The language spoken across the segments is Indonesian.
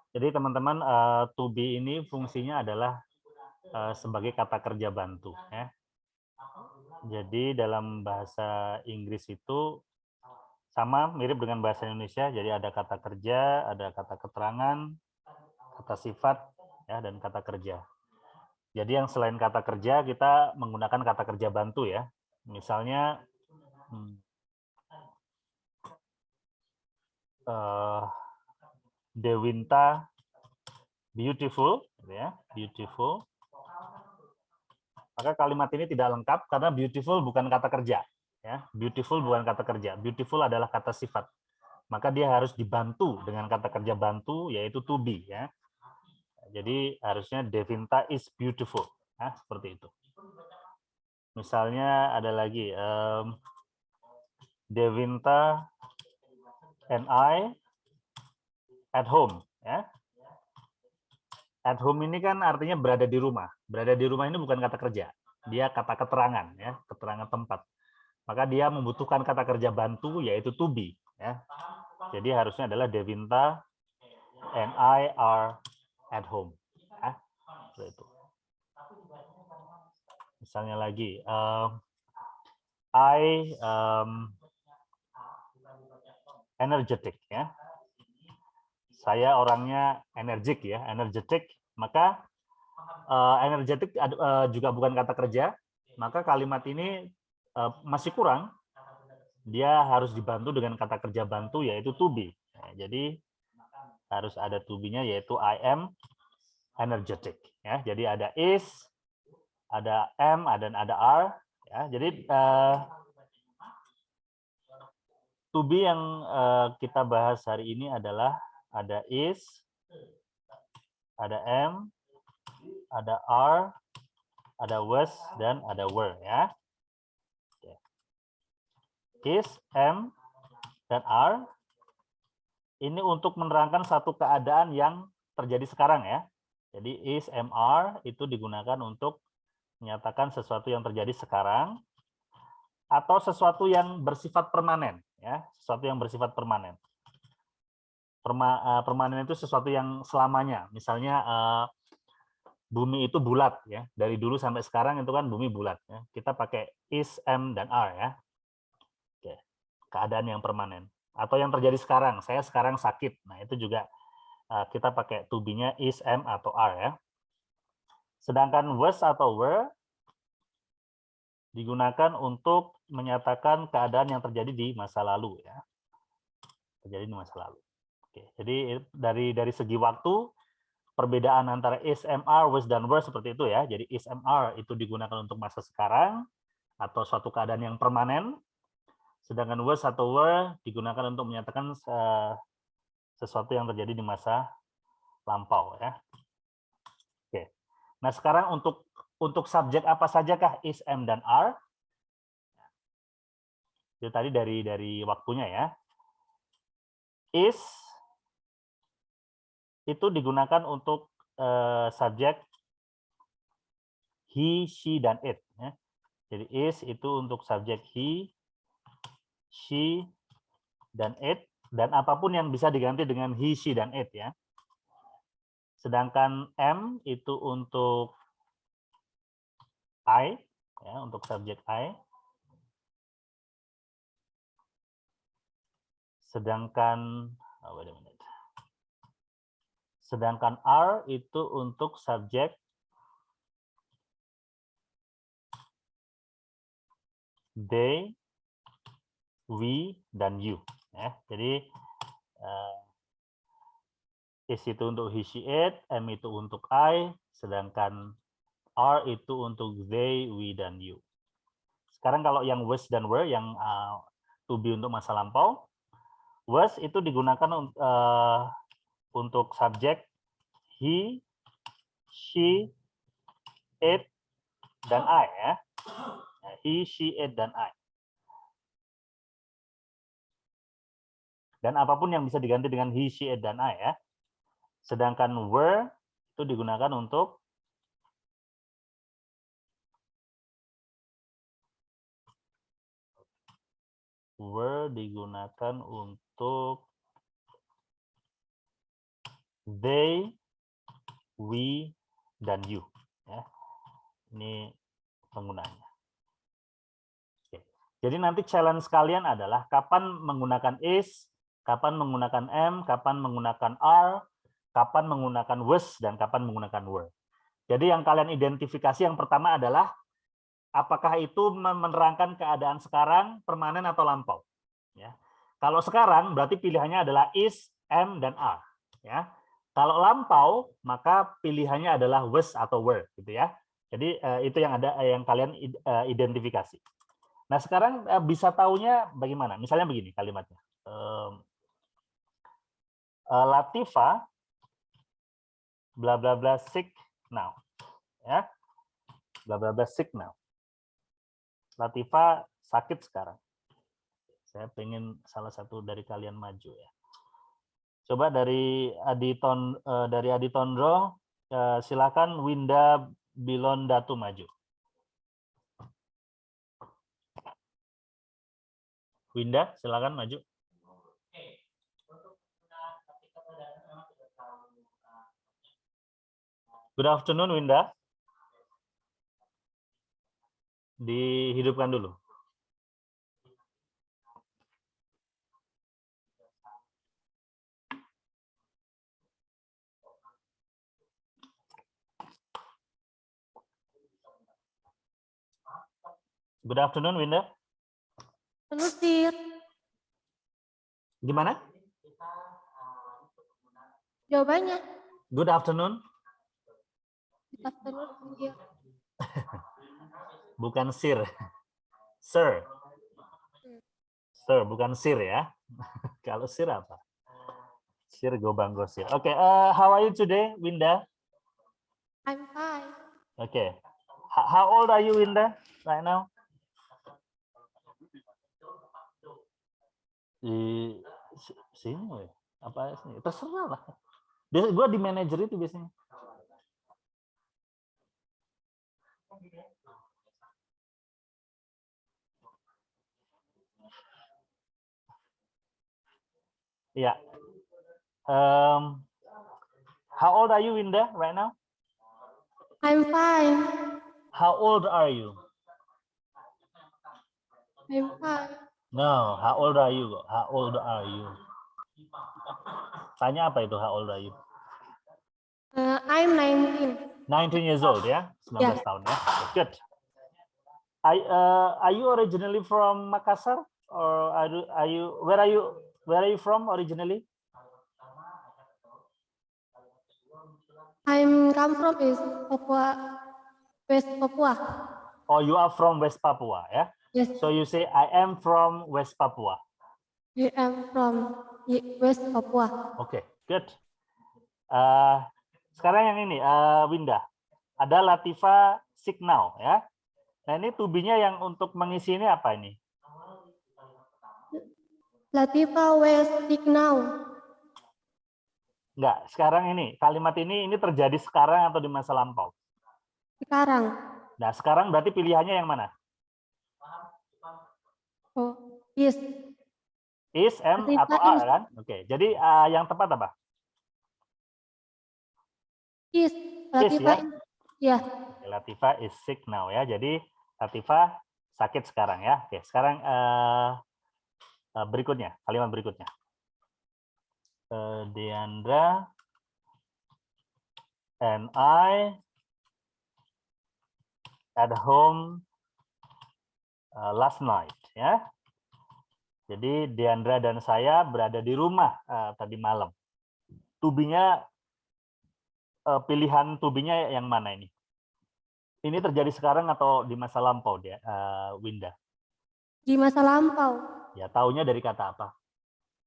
Jadi teman-teman, to be ini fungsinya adalah sebagai kata kerja bantu ya. Jadi dalam bahasa Inggris itu sama mirip dengan bahasa Indonesia. Jadi ada kata kerja, ada kata keterangan, kata sifat ya, dan kata kerja. Jadi yang selain kata kerja kita menggunakan kata kerja bantu ya. Misalnya Dewinta beautiful, gitu ya, beautiful. Maka kalimat ini tidak lengkap karena beautiful bukan kata kerja. Ya, beautiful bukan kata kerja. Beautiful adalah kata sifat. Maka dia harus dibantu dengan kata kerja bantu yaitu to be. Ya. Jadi harusnya Devinta is beautiful. Nah, seperti itu. Misalnya ada lagi Devinta and I at home. Ya. At home ini kan artinya berada di rumah. Berada di rumah ini bukan kata kerja. Dia kata keterangan, ya, keterangan tempat. Maka dia membutuhkan kata kerja bantu yaitu to be. Ya. Jadi harusnya adalah Devinta and I are at home. Ya. Seperti itu. Misalnya lagi, I energetic ya. Saya orangnya energik ya, energetic. Maka energetic juga bukan kata kerja. Maka kalimat ini masih kurang. Dia harus dibantu dengan kata kerja bantu yaitu to be. Ya, jadi harus ada to be-nya yaitu I am energetic. Ya, jadi ada is, ada am, dan ada are. Ya, jadi to be yang kita bahas hari ini adalah ada is, ada am, ada are, ada was, dan ada were ya. Is, am, dan are ini untuk menerangkan satu keadaan yang terjadi sekarang ya. Jadi is, am, are itu digunakan untuk menyatakan sesuatu yang terjadi sekarang atau sesuatu yang bersifat permanen ya, sesuatu yang bersifat permanen. Permanen itu sesuatu yang selamanya. Misalnya bumi itu bulat ya. Dari dulu sampai sekarang itu kan bumi bulat ya. Kita pakai is, am, dan are ya. Oke. Keadaan yang permanen. Atau yang terjadi sekarang, saya sekarang sakit. Nah, itu juga kita pakai to be-nya is, am, atau are ya. Sedangkan was atau were digunakan untuk menyatakan keadaan yang terjadi di masa lalu ya. Terjadi di masa lalu. Oke, jadi dari segi waktu perbedaan antara is, am, are, was, dan were seperti itu ya. Jadi is, am, are itu digunakan untuk masa sekarang atau suatu keadaan yang permanen. Sedangkan was atau were digunakan untuk menyatakan sesuatu yang terjadi di masa lampau ya. Oke. Nah, sekarang untuk subjek apa sajakah is, am, dan are? Itu tadi dari waktunya ya. Is itu digunakan untuk subjek he, she, dan it. Ya. Jadi is itu untuk subjek he, she, dan it. Dan apapun yang bisa diganti dengan he, she, dan it. Ya. Sedangkan am itu untuk I, ya, untuk subjek I. Sedangkan, sedangkan are itu untuk subjek they, we, dan you. Ya, jadi is itu untuk he, she, it, am itu untuk I, sedangkan are itu untuk they, we, dan you. Sekarang kalau yang was dan were, yang to be untuk masa lampau, was itu digunakan untuk subjek he, she, it, dan I ya. He, she, it, dan I. Dan apapun yang bisa diganti dengan he, she, it, dan I ya. Sedangkan were itu digunakan untuk they, we, dan you. Ya. Ini penggunaannya. Oke. Jadi nanti challenge kalian adalah kapan menggunakan is, kapan menggunakan am, kapan menggunakan are, kapan menggunakan was, dan kapan menggunakan were. Jadi yang kalian identifikasi yang pertama adalah apakah itu menerangkan keadaan sekarang, permanen atau lampau. Ya. Kalau sekarang berarti pilihannya adalah is, am, dan are. Ya. Kalau lampau maka pilihannya adalah was atau were, gitu ya. Jadi itu yang ada yang kalian identifikasi. Nah sekarang bisa taunya bagaimana? Misalnya begini kalimatnya. Latifa bla bla bla sick now. Ya. Bla bla bla sick now. Latifa sakit sekarang. Saya pengen salah satu dari kalian maju ya. Coba dari Adi Tondro, silakan Winda Bilondatu maju. Winda, silakan maju. Good afternoon, Winda. Dihidupkan dulu. Good afternoon, Winda. Halo, Sir. Gimana? Jawabannya. Good afternoon. Good afternoon. Iya. Bukan sir. Sir. Sir, bukan sir ya. Kalau sir apa? Sir gobang gosir. Oke, how are you today, Winda? I'm fine. Okay. How old are you, Winda, right now? Di sini ya. Apa sini? Terserah lah. Biasa gue di manajer itu biasanya. Ya. How old are you, Winda, right now? I'm fine. How old are you? I'm fine. No, how old are you? How old are you? Tanya apa itu, how old are you? I'm 19. 19 years old ya, 19 Yeah. tahun ya. Good. Are you originally from Makassar or where are you from originally? I'm come from is Papua, West Papua. Oh, you are from West Papua ya. Yes. So you say I am from West Papua. I am from West Papua. Oke, good. Sekarang yang ini, Winda. Ada Latifa sick now ya. Nah ini tubinya yang untuk mengisi ini apa ini? Latifa West sick now. Enggak, sekarang ini kalimat ini terjadi sekarang atau di masa lampau? Sekarang. Nah sekarang berarti pilihannya yang mana? Oh, yes. Is, am, Latifa atau are is. kan? Oke, jadi yang tepat apa? Is. Is Latifa ya? is. Ya. Latifa is sick now ya. Jadi Latifa sakit sekarang ya. Oke, sekarang berikutnya, kalimat berikutnya. Deandra and I at home last night ya. Jadi Deandra dan saya berada di rumah tadi malam. Tubinya pilihan tubinya yang mana ini? Ini terjadi sekarang atau di masa lampau dia, Winda? Di masa lampau. Ya, taunya dari kata apa?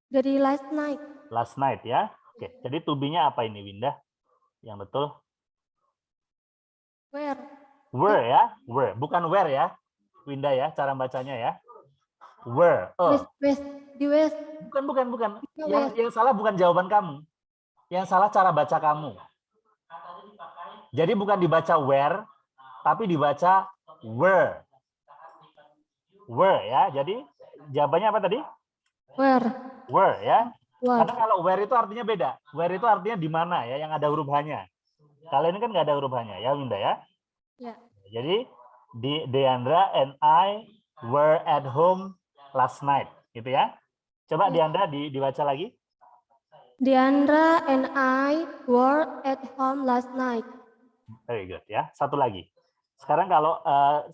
Dari last night. Last night ya. Oke, jadi tubinya apa ini, Winda? Yang betul? Where? Were ya, were, bukan where ya, Winda ya, cara bacanya ya. Were. West. Di West. Bukan. Yang salah bukan jawaban kamu. Yang salah cara baca kamu. Jadi bukan dibaca where, tapi dibaca were. Were ya. Jadi jawabannya apa tadi? Where? Were ya. Was. Karena kalau where itu artinya beda. Where itu artinya di mana ya, yang ada huruf H-nya. Kalau ini kan nggak ada huruf H-nya ya, Winda ya. Ya. Jadi Deandra and I were at home last night, gitu ya. Coba Ya. Deandra dibaca lagi. Deandra and I were at home last night. Very good ya. Satu lagi. Sekarang kalau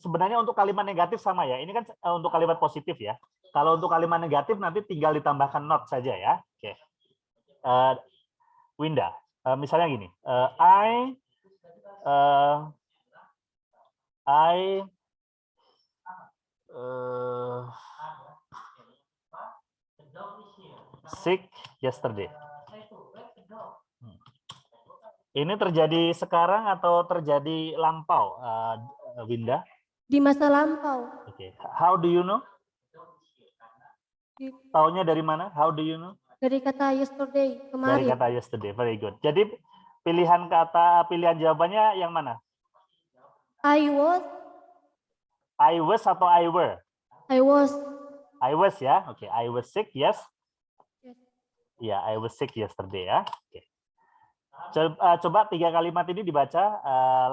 sebenarnya untuk kalimat negatif sama ya. Ini kan untuk kalimat positif ya. Kalau untuk kalimat negatif nanti tinggal ditambahkan not saja ya. Oke. Winda, misalnya gini. I sick yesterday. Ini terjadi sekarang atau terjadi lampau, Winda? Di masa lampau. Oke. How do you know? Di- Taunya dari mana? How do you know? Dari kata yesterday, Dari kemarin. kata yesterday. Very good. Jadi pilihan jawabannya yang mana? I was. I was atau I were? I was. I was ya. Oke. I was sick. Yes. Yes. Ya, I was sick yesterday ya. Oke. Coba 3 kalimat ini dibaca.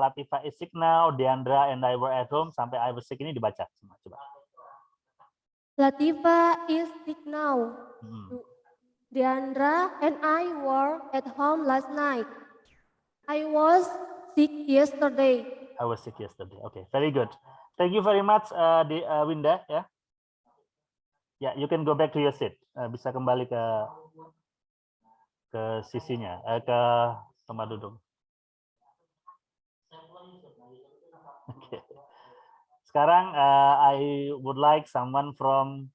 Latifa is sick now. Deandra and I were at home. Sampai I was sick ini dibaca. Coba. Latifa is sick now. Hmm. Deandra and I were at home last night. I was sick yesterday. I was sick yesterday. Okay, very good. Thank you very much, Winda. Ya, yeah, you can go back to your seat. Bisa kembali ke sisinya, ke tempat duduk. Okay. Sekarang I would like someone from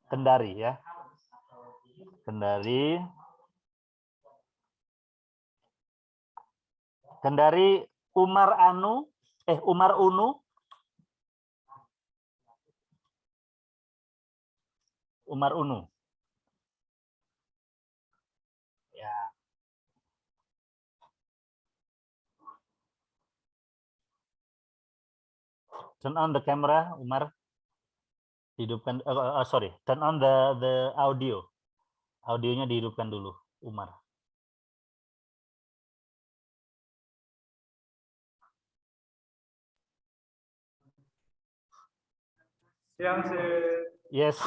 Kendari ya. Kendari Umar Unu. Umar Unu. Ya. Turn on the camera, Umar. Hidupkan, sorry, turn on the audio. Audionya dihidupkan dulu, Umar. Siang sih. Yes,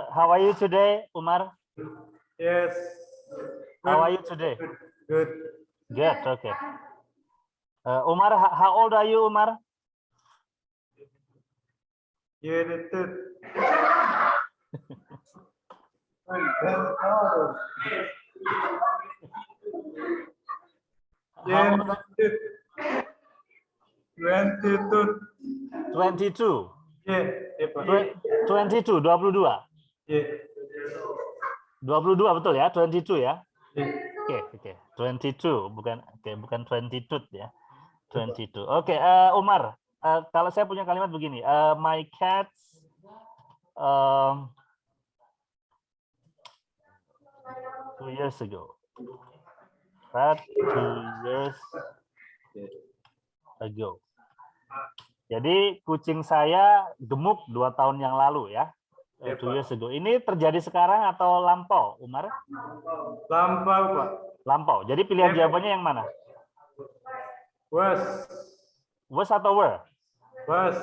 how are you today, Umar? Yes. How are you today? Good. Good, okay. Umar, how old are you, Umar? Unit. How old are 22. 22. Yeah. 22, 22. Yeah. 22 betul ya? 22 ya? Yeah. Oke. 22 bukan bukan 22 ya. 22. Oke, Umar, kalau saya punya kalimat begini, my cats 2 years ago. Right, 2 years ago. Jadi kucing saya gemuk 2 tahun yang lalu ya. 2 years ago. Ini terjadi sekarang atau lampau, Umar? Lampau, Pak. Lampau. Jadi pilihan jawabannya yang mana? Was. Was atau were? Was.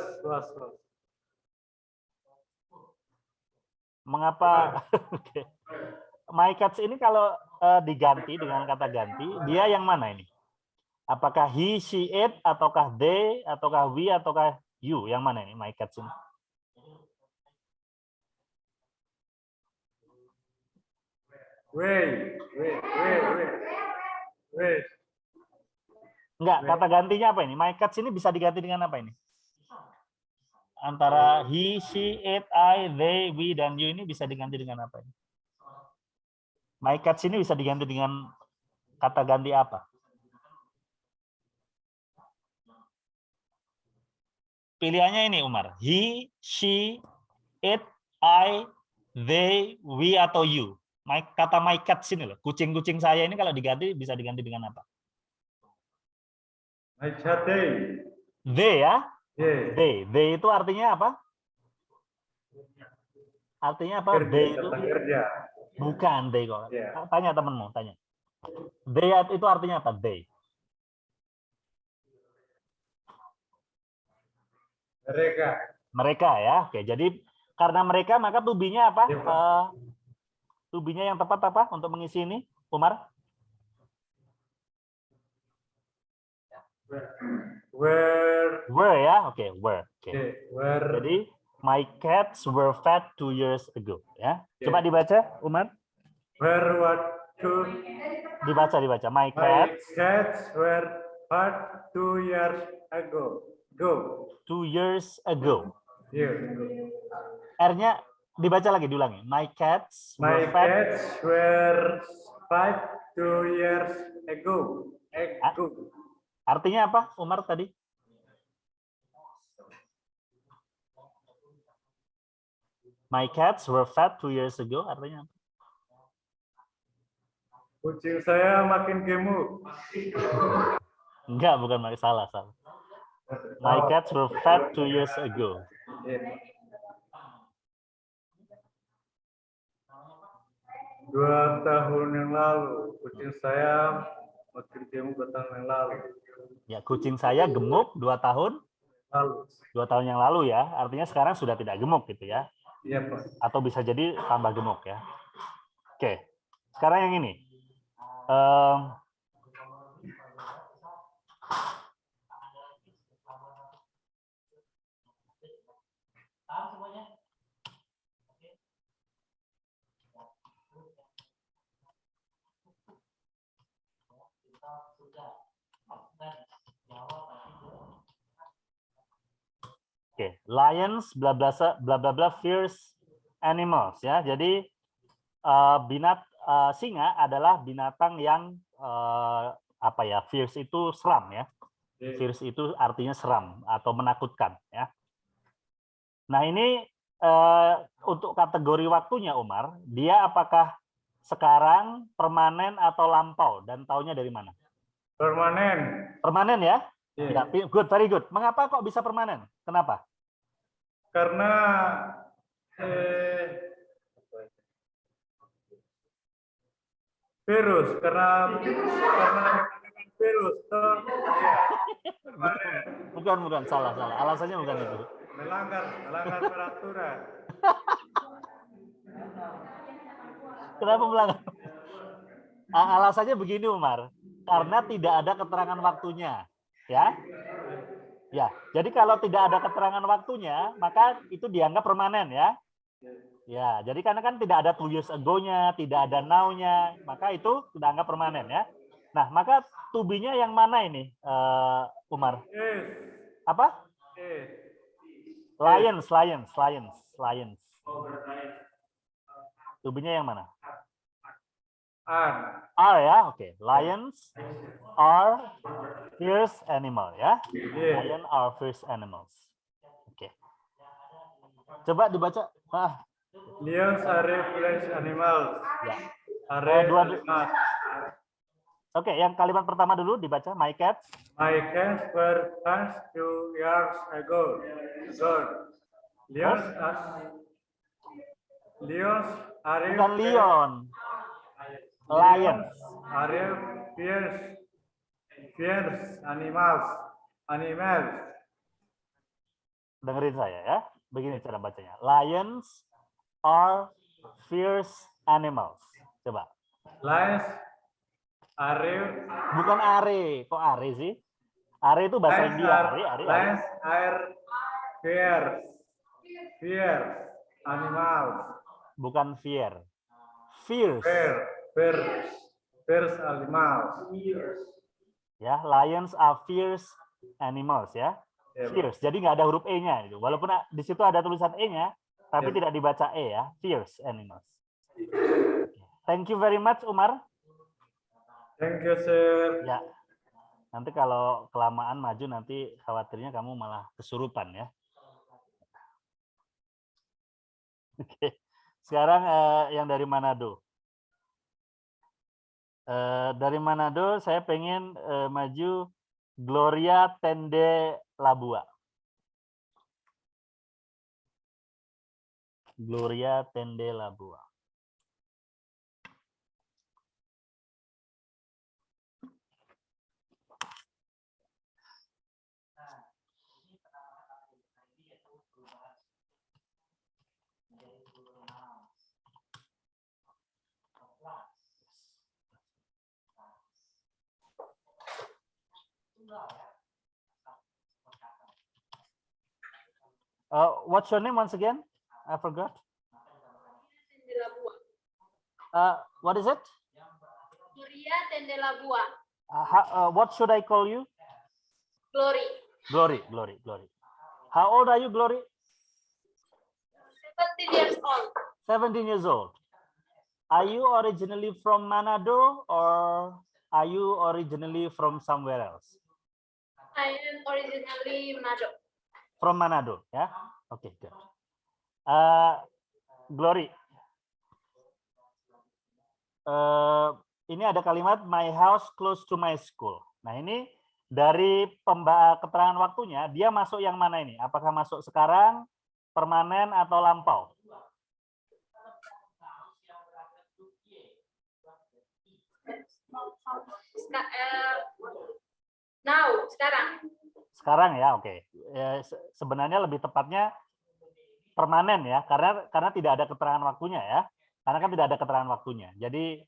Mengapa? Oke. My cats ini kalau diganti dengan kata ganti, dia yang mana ini? Apakah he, she, it, ataukah they, ataukah we, ataukah you? Yang mana ini my cats ini? Wait. Enggak, kata gantinya apa ini? My cats ini bisa diganti dengan apa ini? Antara he, she, it, I, they, we, dan you ini bisa diganti dengan apa ini? My cats ini bisa diganti dengan kata ganti apa? Pilihannya ini, Umar. He, she, it, I, they, we, atau you. Kata my cats ini loh. Kucing-kucing saya ini kalau diganti bisa diganti dengan apa? My cat day. They ya? Yeah. They itu artinya apa? Artinya apa? They itu Kata kerja. bukan they kok. Ya. Tanya temenmu, tanya. They itu artinya apa? They. Mereka. Mereka ya. Oke, jadi karena mereka maka to be-nya apa? Ya, Pak. To be-nya yang tepat apa untuk mengisi ini, Umar? Where Ya, oke, were. Oke. where Jadi my cats were fed 2 years ago. Ya, Ya. coba dibaca, Umar. where what to Dibaca. My my cats cats were fed 2 years ago. Go. 2 years ago. Here. R-nya dibaca lagi, diulangi. My cats My were fed. cats were fed 2 years ago. Artinya apa, Umar tadi? My cats were fed 2 years ago. Artinya apa? Kucing saya makin gemuk. Enggak, bukan salah. My cats were fed 2 years ago. Ya. 2 tahun yang lalu, kucing saya makin gemuk 2 tahun yang lalu. Ya, kucing saya gemuk 2 tahun. 2 tahun yang lalu ya. Artinya sekarang sudah tidak gemuk gitu ya. Iya, Pak. Atau bisa jadi tambah gemuk ya. Oke. Sekarang yang ini. Oke, lions bla bla bla fierce animals ya. Jadi singa adalah binatang yang apa ya? Fierce itu seram ya. Fierce itu artinya seram atau menakutkan ya. Nah, ini untuk kategori waktunya Umar, dia apakah sekarang, permanen atau lampau, dan taunya dari mana? Permanen. Permanen ya? Iya. Ya, good, very good. Mengapa kok bisa permanen? Kenapa? Karena virus, karena virus. Bukan, salah. Alasannya bukan itu. Melanggar peraturan. Kenapa melanggar? Alasannya begini, Umar. Karena tidak ada keterangan waktunya, ya. Ya, jadi kalau tidak ada keterangan waktunya, maka itu dianggap permanen ya. Ya, jadi karena kan tidak ada 2 years ago-nya, tidak ada now-nya, maka itu tidak anggap permanen ya. Nah, maka to be-nya yang mana ini, Umar? Apa? Lions. To be-nya yang mana? Are ya, oke. Lions are fierce animal ya. Lion are fierce animals. Oke. Coba dibaca. Lions are fierce animals. Ya. Animals. Oke, yang kalimat pertama dulu dibaca. My cats. My cats were fed 2 years ago. Lions are Bukan Leon. Lions. Are fierce animals. Dengerin saya ya. Begini cara bacanya. Lions are fierce animals. Coba. Lions are Bukan are. Kok are sih? Are itu bahasa India. Lions are fierce animals. Bukan fear. Fierce. Fierce animals. Ya, lions are fierce animals ya. Fierce. Jadi nggak ada huruf E-nya itu. Walaupun di situ ada tulisan E-nya, tapi tidak dibaca E ya. Fierce animals. Thank you very much, Umar. Thank you, sir. Ya. Nanti kalau kelamaan maju nanti khawatirnya kamu malah kesurupan ya. Oke. Sekarang yang dari Manado. Dari Manado saya pengen maju Gloria Tende Labua. Gloria tende la bua. What's your name once again? I forgot. What is it? Gloria tende la bua. What should I call you? Glory. Glory, Glory, Glory. How old are you, Glory? 17 years old. 17 years old. Are you originally from Manado or are you originally from somewhere else? I am originally Manado. From Manado, ya? Okay, good. Glory. Ini ada kalimat my house close to my school. Nah, ini dari keterangan waktunya, dia masuk yang mana ini? Apakah masuk sekarang, permanen, atau lampau? Now, sekarang. Sekarang ya, oke. Sebenarnya lebih tepatnya permanen ya, karena tidak ada keterangan waktunya ya. Karena kan tidak ada keterangan waktunya. Jadi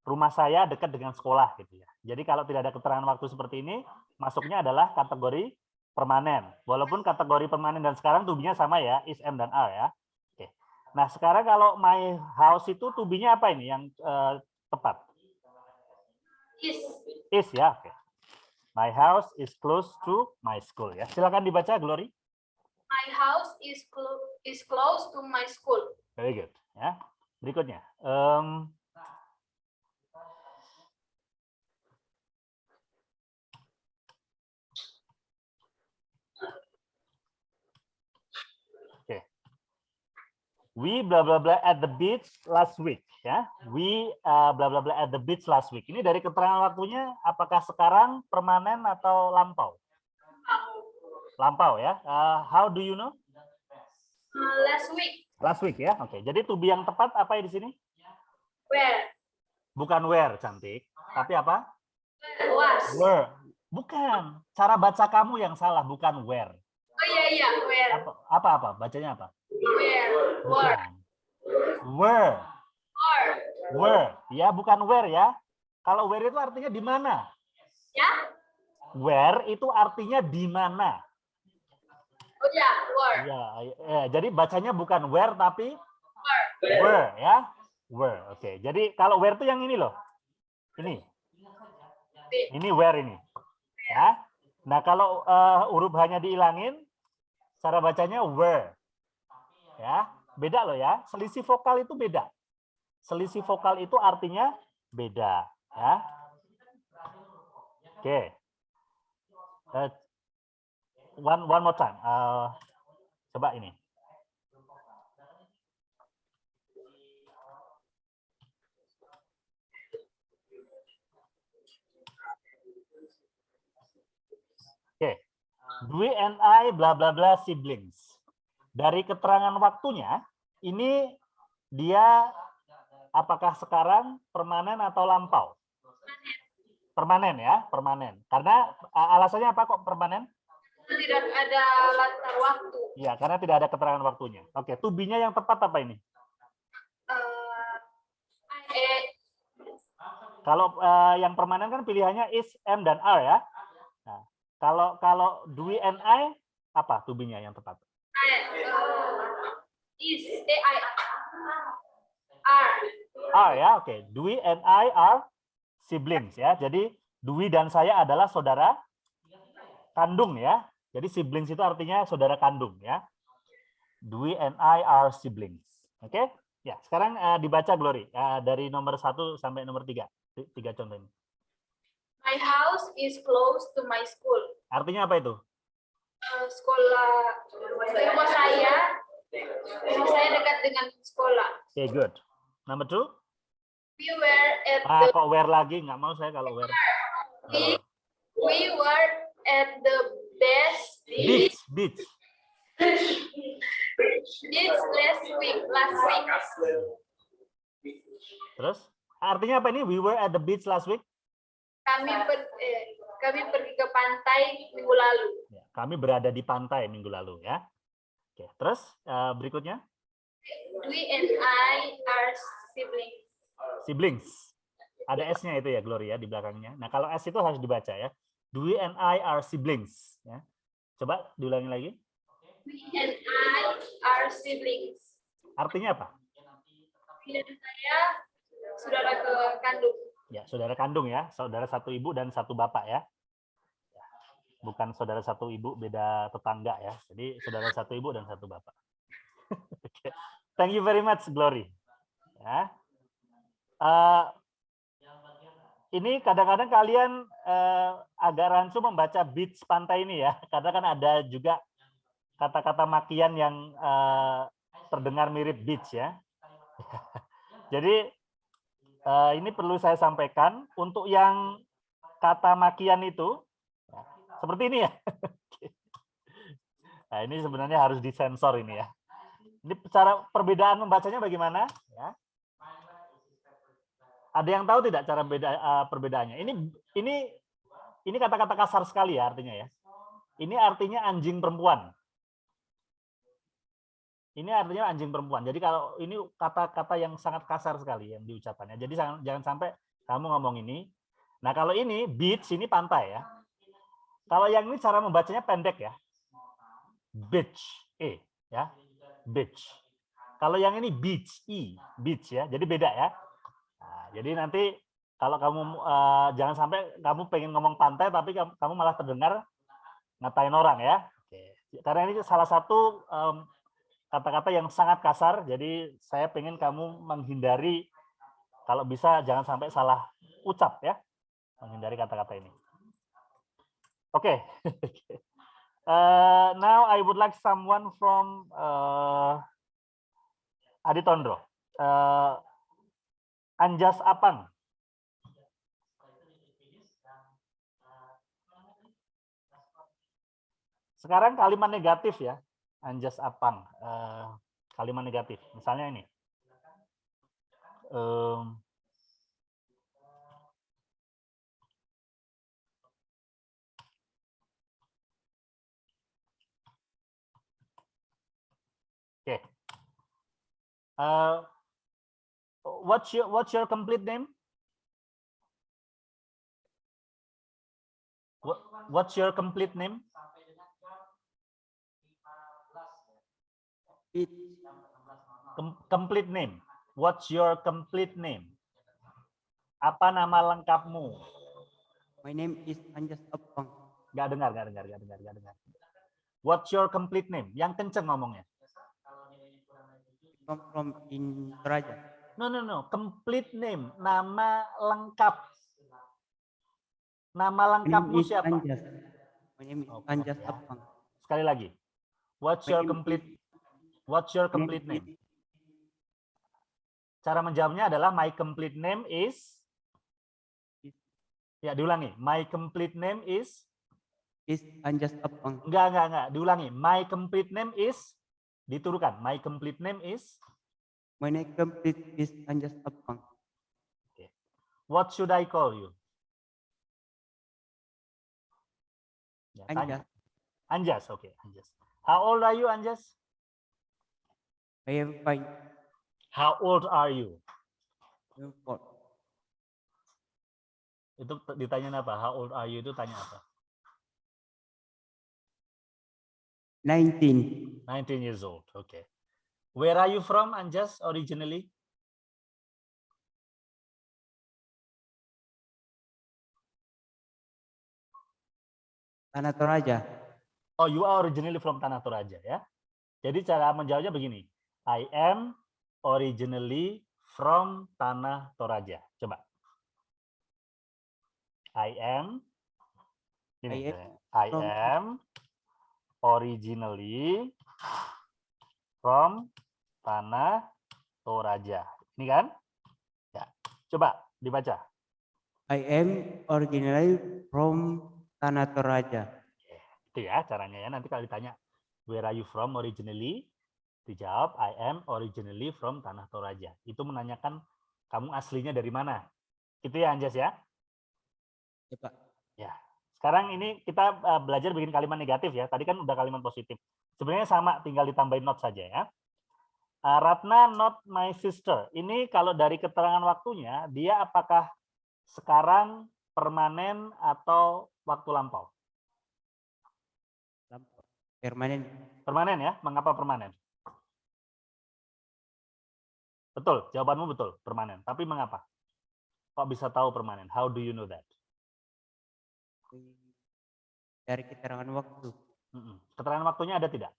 rumah saya dekat dengan sekolah gitu ya. Jadi kalau tidak ada keterangan waktu seperti ini, masuknya adalah kategori permanen. Walaupun kategori permanen dan sekarang tubinya sama ya, is, am, dan are ya. Oke. Nah sekarang kalau my house itu tubinya apa ini yang tepat? Is ya, oke. My house is close to my school ya. Silakan dibaca, Glory. My house is close to my school. Very good ya. Berikutnya. We bla bla bla at the beach last week ya. We bla bla bla at the beach last week. Ini dari keterangan waktunya apakah sekarang, permanen, atau lampau? Lampau ya. How do you know? Last week. Last week ya. Oke. Jadi to be yang tepat apa ya di sini? Where? Bukan where, cantik. Tapi apa? Was. Where. Bukan. Cara baca kamu yang salah, bukan where. Oh iya, where? Apa? Bacanya apa? Where? Bukan. Where. Where. Ya, bukan where ya. Kalau where itu artinya di mana? Ya. Where itu artinya di mana. Oh ya, where. Ya, jadi bacanya bukan where tapi where ya. Where. Oke. Jadi kalau where itu yang ini loh. Ini. Ini where ini. Ya. Nah, kalau huruf hanya dihilangin, cara bacanya where. Ya, beda loh ya. Selisih vokal itu beda. Selisih vokal itu artinya beda, ya. Oke. One more time. Coba ini. Oke. Dwi and I bla bla bla siblings. Dari keterangan waktunya, ini dia apakah sekarang, permanen, atau lampau? Permanen ya, permanen. Karena alasannya apa kok permanen? Tidak ada latar waktu. Ya, karena tidak ada keterangan waktunya. Oke, to be-nya yang tepat apa ini? Kalau yang permanen kan pilihannya is, am, dan are ya. Nah, kalau do and I, apa to be-nya yang tepat? Is, I, are. Are ya, oke. Dwi and I are siblings ya. Jadi Dwi dan saya adalah saudara kandung ya. Jadi siblings itu artinya saudara kandung ya. Dwi and I are siblings. Oke? Ya, sekarang dibaca Glory dari nomor 1 sampai nomor 3. 3 contoh ini. My house is close to my school. Artinya apa itu? Rumah saya dekat dengan sekolah. Okay, good. Number 2. We were at the Kok where lagi? Nggak mau saya kalau where. we were at the beach. Beach. It's last week. Terus artinya apa ini? We were at the beach last week. Kami pergi ke pantai minggu lalu. Ya, kami berada di pantai minggu lalu ya. Oke, terus berikutnya Dwi and I are siblings. siblings. Ada S-nya itu ya Gloria di belakangnya. Nah kalau S itu harus dibaca ya. Dwi and I are siblings. Ya. Coba diulangi lagi. Dwi and I are siblings. Artinya apa? Dwi dan saya saudara kandung. Ya, saudara kandung ya, saudara satu ibu dan satu bapak ya. Bukan saudara satu ibu beda tetangga ya. Jadi saudara satu ibu dan satu bapak. Okay. Thank you very much Glory. Ya. Ini kadang-kadang kalian agak rancu membaca beach pantai ini ya, karena kan ada juga kata-kata makian yang terdengar mirip beach ya. Jadi ini perlu saya sampaikan untuk yang kata makian itu seperti ini ya. Nah, ini sebenarnya harus disensor ini ya. Ini cara perbedaan membacanya bagaimana? Ya. Ada yang tahu tidak cara perbedaannya? Ini kata-kata kasar sekali ya artinya ya. Ini artinya anjing perempuan. Ini artinya anjing perempuan. Jadi kalau ini kata-kata yang sangat kasar sekali yang diucapkannya. Jadi jangan sampai kamu ngomong ini. Nah kalau ini beach ini pantai ya. Kalau yang ini cara membacanya pendek ya. Beach, ya. Beach. Kalau yang ini beach, beach ya. Jadi beda ya. Nah, jadi nanti kalau kamu jangan sampai kamu pengen ngomong pantai tapi kamu malah terdengar ngatain orang ya. Oke. Karena ini salah satu kata-kata yang sangat kasar. Jadi saya pengen kamu menghindari kalau bisa jangan sampai salah ucap ya. Menghindari kata-kata ini. Okay. Now I would like someone from Aditondro. Anjas Apang. Sekarang kalimat negatif ya. Anjas Apang. Kalimat negatif. Misalnya ini. Okay. What's your complete name? What's your complete name? Complete name. What's your complete name? Apa nama lengkapmu? My name is Anjas Apang. Gak dengar. What's your complete name? Yang kenceng ngomongnya. Come from in Toraja. No. Complete name. Nama lengkap. Nama lengkapmu siapa? Anjas. My name is Anjas Ya. Apang. Sekali lagi. What's your complete name? Cara menjawabnya adalah my complete name is. Ya, diulangi. My complete name is Anjas Apang. Enggak. Diulangi. My complete name is diturukan. My complete name is. My name complete is Anjas Apang. Okay. What should I call you? Ya, tanya. Anjas. Anjas, oke. Anjas. How old are you, Anjas? I am fine. How old are you? I am fine. Itu ditanya apa? How old are you itu tanya apa? 19. 19 years old. Okay. Where are you from, Anjas, originally? Tanah Toraja. Oh, you are originally from Tanah Toraja ya. Jadi cara menjawabnya begini. I am originally from Tanah Toraja. Coba. I am originally from Tanah Toraja. Ini kan? Ya. Coba dibaca. I am originally from Tanah Toraja. Itu ya caranya ya. Nanti kalau ditanya where are you from originally, Dijawab, I am originally from Tanah Toraja. Itu menanyakan kamu aslinya dari mana. Gitu ya Anjas ya? Ya, Pak. Ya. Sekarang ini kita belajar bikin kalimat negatif ya. Tadi kan udah kalimat positif. Sebenarnya sama, tinggal ditambahin not saja ya. Ratna not my sister. Ini kalau dari keterangan waktunya, dia apakah sekarang, permanen, atau waktu lampau? Lampau. Permanen. Permanen ya. Mengapa permanen? Betul, jawabanmu betul, permanen. Tapi mengapa? Kok bisa tahu permanen? How do you know that? Dari keterangan waktu. Keterangan waktunya ada tidak?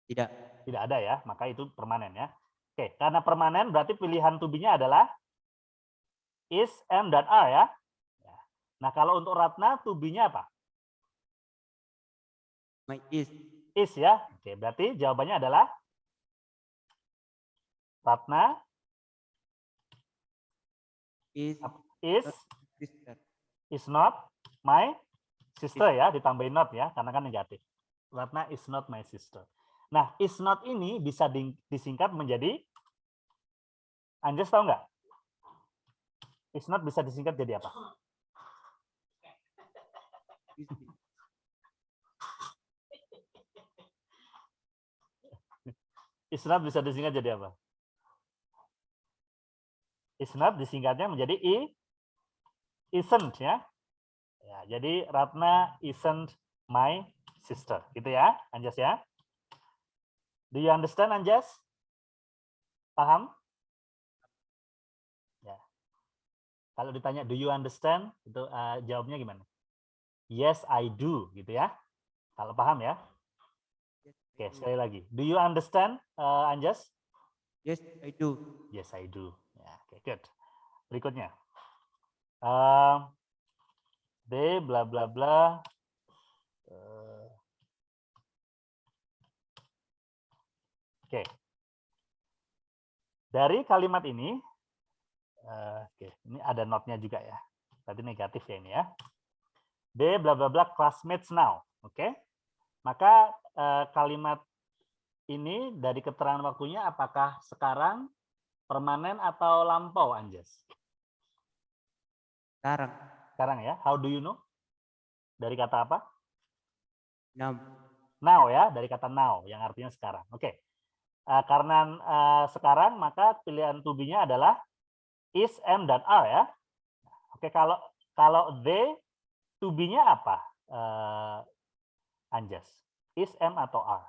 Tidak. Tidak ada ya, maka itu permanen ya. Oke, karena permanen berarti pilihan to be-nya adalah is, am, dan are ya. Nah, kalau untuk Ratna to be-nya apa? My is. Is ya. Oke, berarti jawabannya adalah Ratna Is. is Sister. is not my sister ya, ditambahin not ya, karena kan negatif. Ratna is not my sister. Nah, is not ini bisa disingkat menjadi, Anjas tahu nggak? Is not bisa disingkat jadi apa? Is not bisa disingkat jadi apa? Is not disingkatnya menjadi isn't ya. Ya, jadi Ratna isn't my sister, gitu ya, Anjas ya. Do you understand, Anjas? Paham? Ya. Kalau ditanya do you understand, itu jawabnya gimana? Yes, I do, gitu ya. Kalau paham ya. Oke, sekali lagi. Do you understand, Anjas? Yes, I do. Yes, I do. Ya, oke, good. Berikutnya. D bla bla bla. Oke. Dari kalimat ini, oke, ini ada not-nya juga ya. Tadi negatif ya ini ya. D bla bla bla classmates now. Oke. Maka kalimat ini dari keterangan waktunya apakah sekarang, permanen, atau lampau, Anjas? Sekarang. Sekarang ya. How do you know? Dari kata apa? Now. Now ya, dari kata now yang artinya sekarang. Oke. Karena sekarang maka pilihan to be-nya adalah is, am, dan are ya. Oke, kalau they to be-nya apa? Anjas. Is, am, atau are?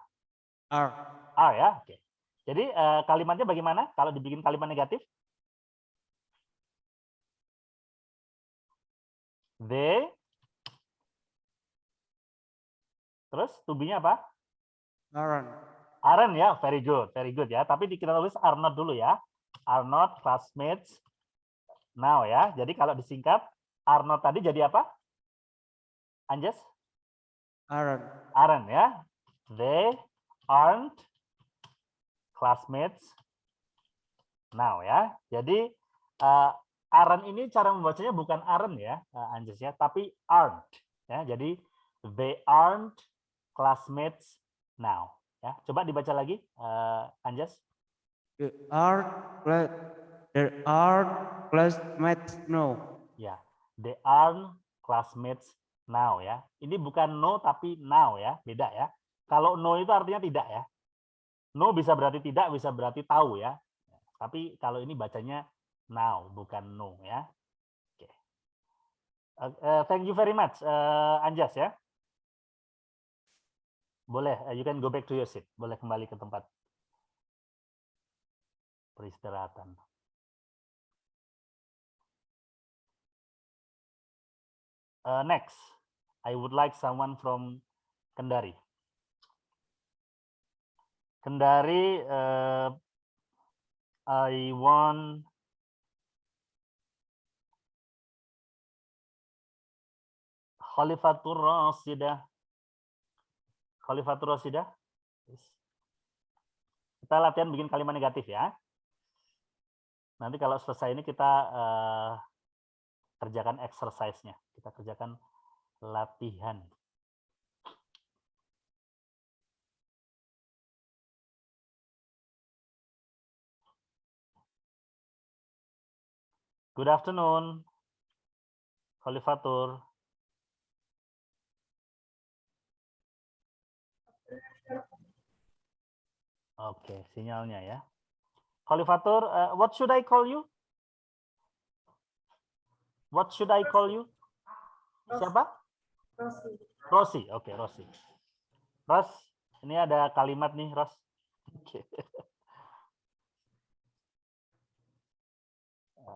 Are. Are ya. Oke. Jadi kalimatnya bagaimana kalau dibikin kalimat negatif? They. Terus to be-nya apa? Aren't. Aren't ya, very good ya. Tapi kita tulis are not dulu ya. Are not classmates now ya. Jadi kalau disingkat are not tadi jadi apa? Anjas? Aren't. Aren't ya. They aren't classmates now ya. Jadi aren't ini cara membacanya bukan aren't ya, Anjas ya, tapi aren't ya. Jadi they aren't classmates now ya. Coba dibaca lagi, Anjas. There are classmates now. Ya, they aren't classmates now ya. Ini bukan no tapi now ya, beda ya. Kalau no itu artinya tidak ya. No bisa berarti tidak, bisa berarti tahu ya. Tapi kalau ini bacanya now, bukan no ya. Oke. Thank you very much, Anjas ya. Boleh, you can go back to your seat. Boleh kembali ke tempat peristirahatan. Next, I would like someone from Kendari. Kendari, I want Khalifatur Rasidah. Khalifatur Rasidah. Kita latihan bikin kalimat negatif ya. Nanti kalau selesai ini kita kerjakan exercise-nya. Kita kerjakan latihan. Good afternoon. Khalifatur. Oke, sinyalnya ya. Khalifatur, what should I call you? What should I call you? Siapa? Rosi. Oke, Rosi. Ros, ini ada kalimat nih, Ros. Oke.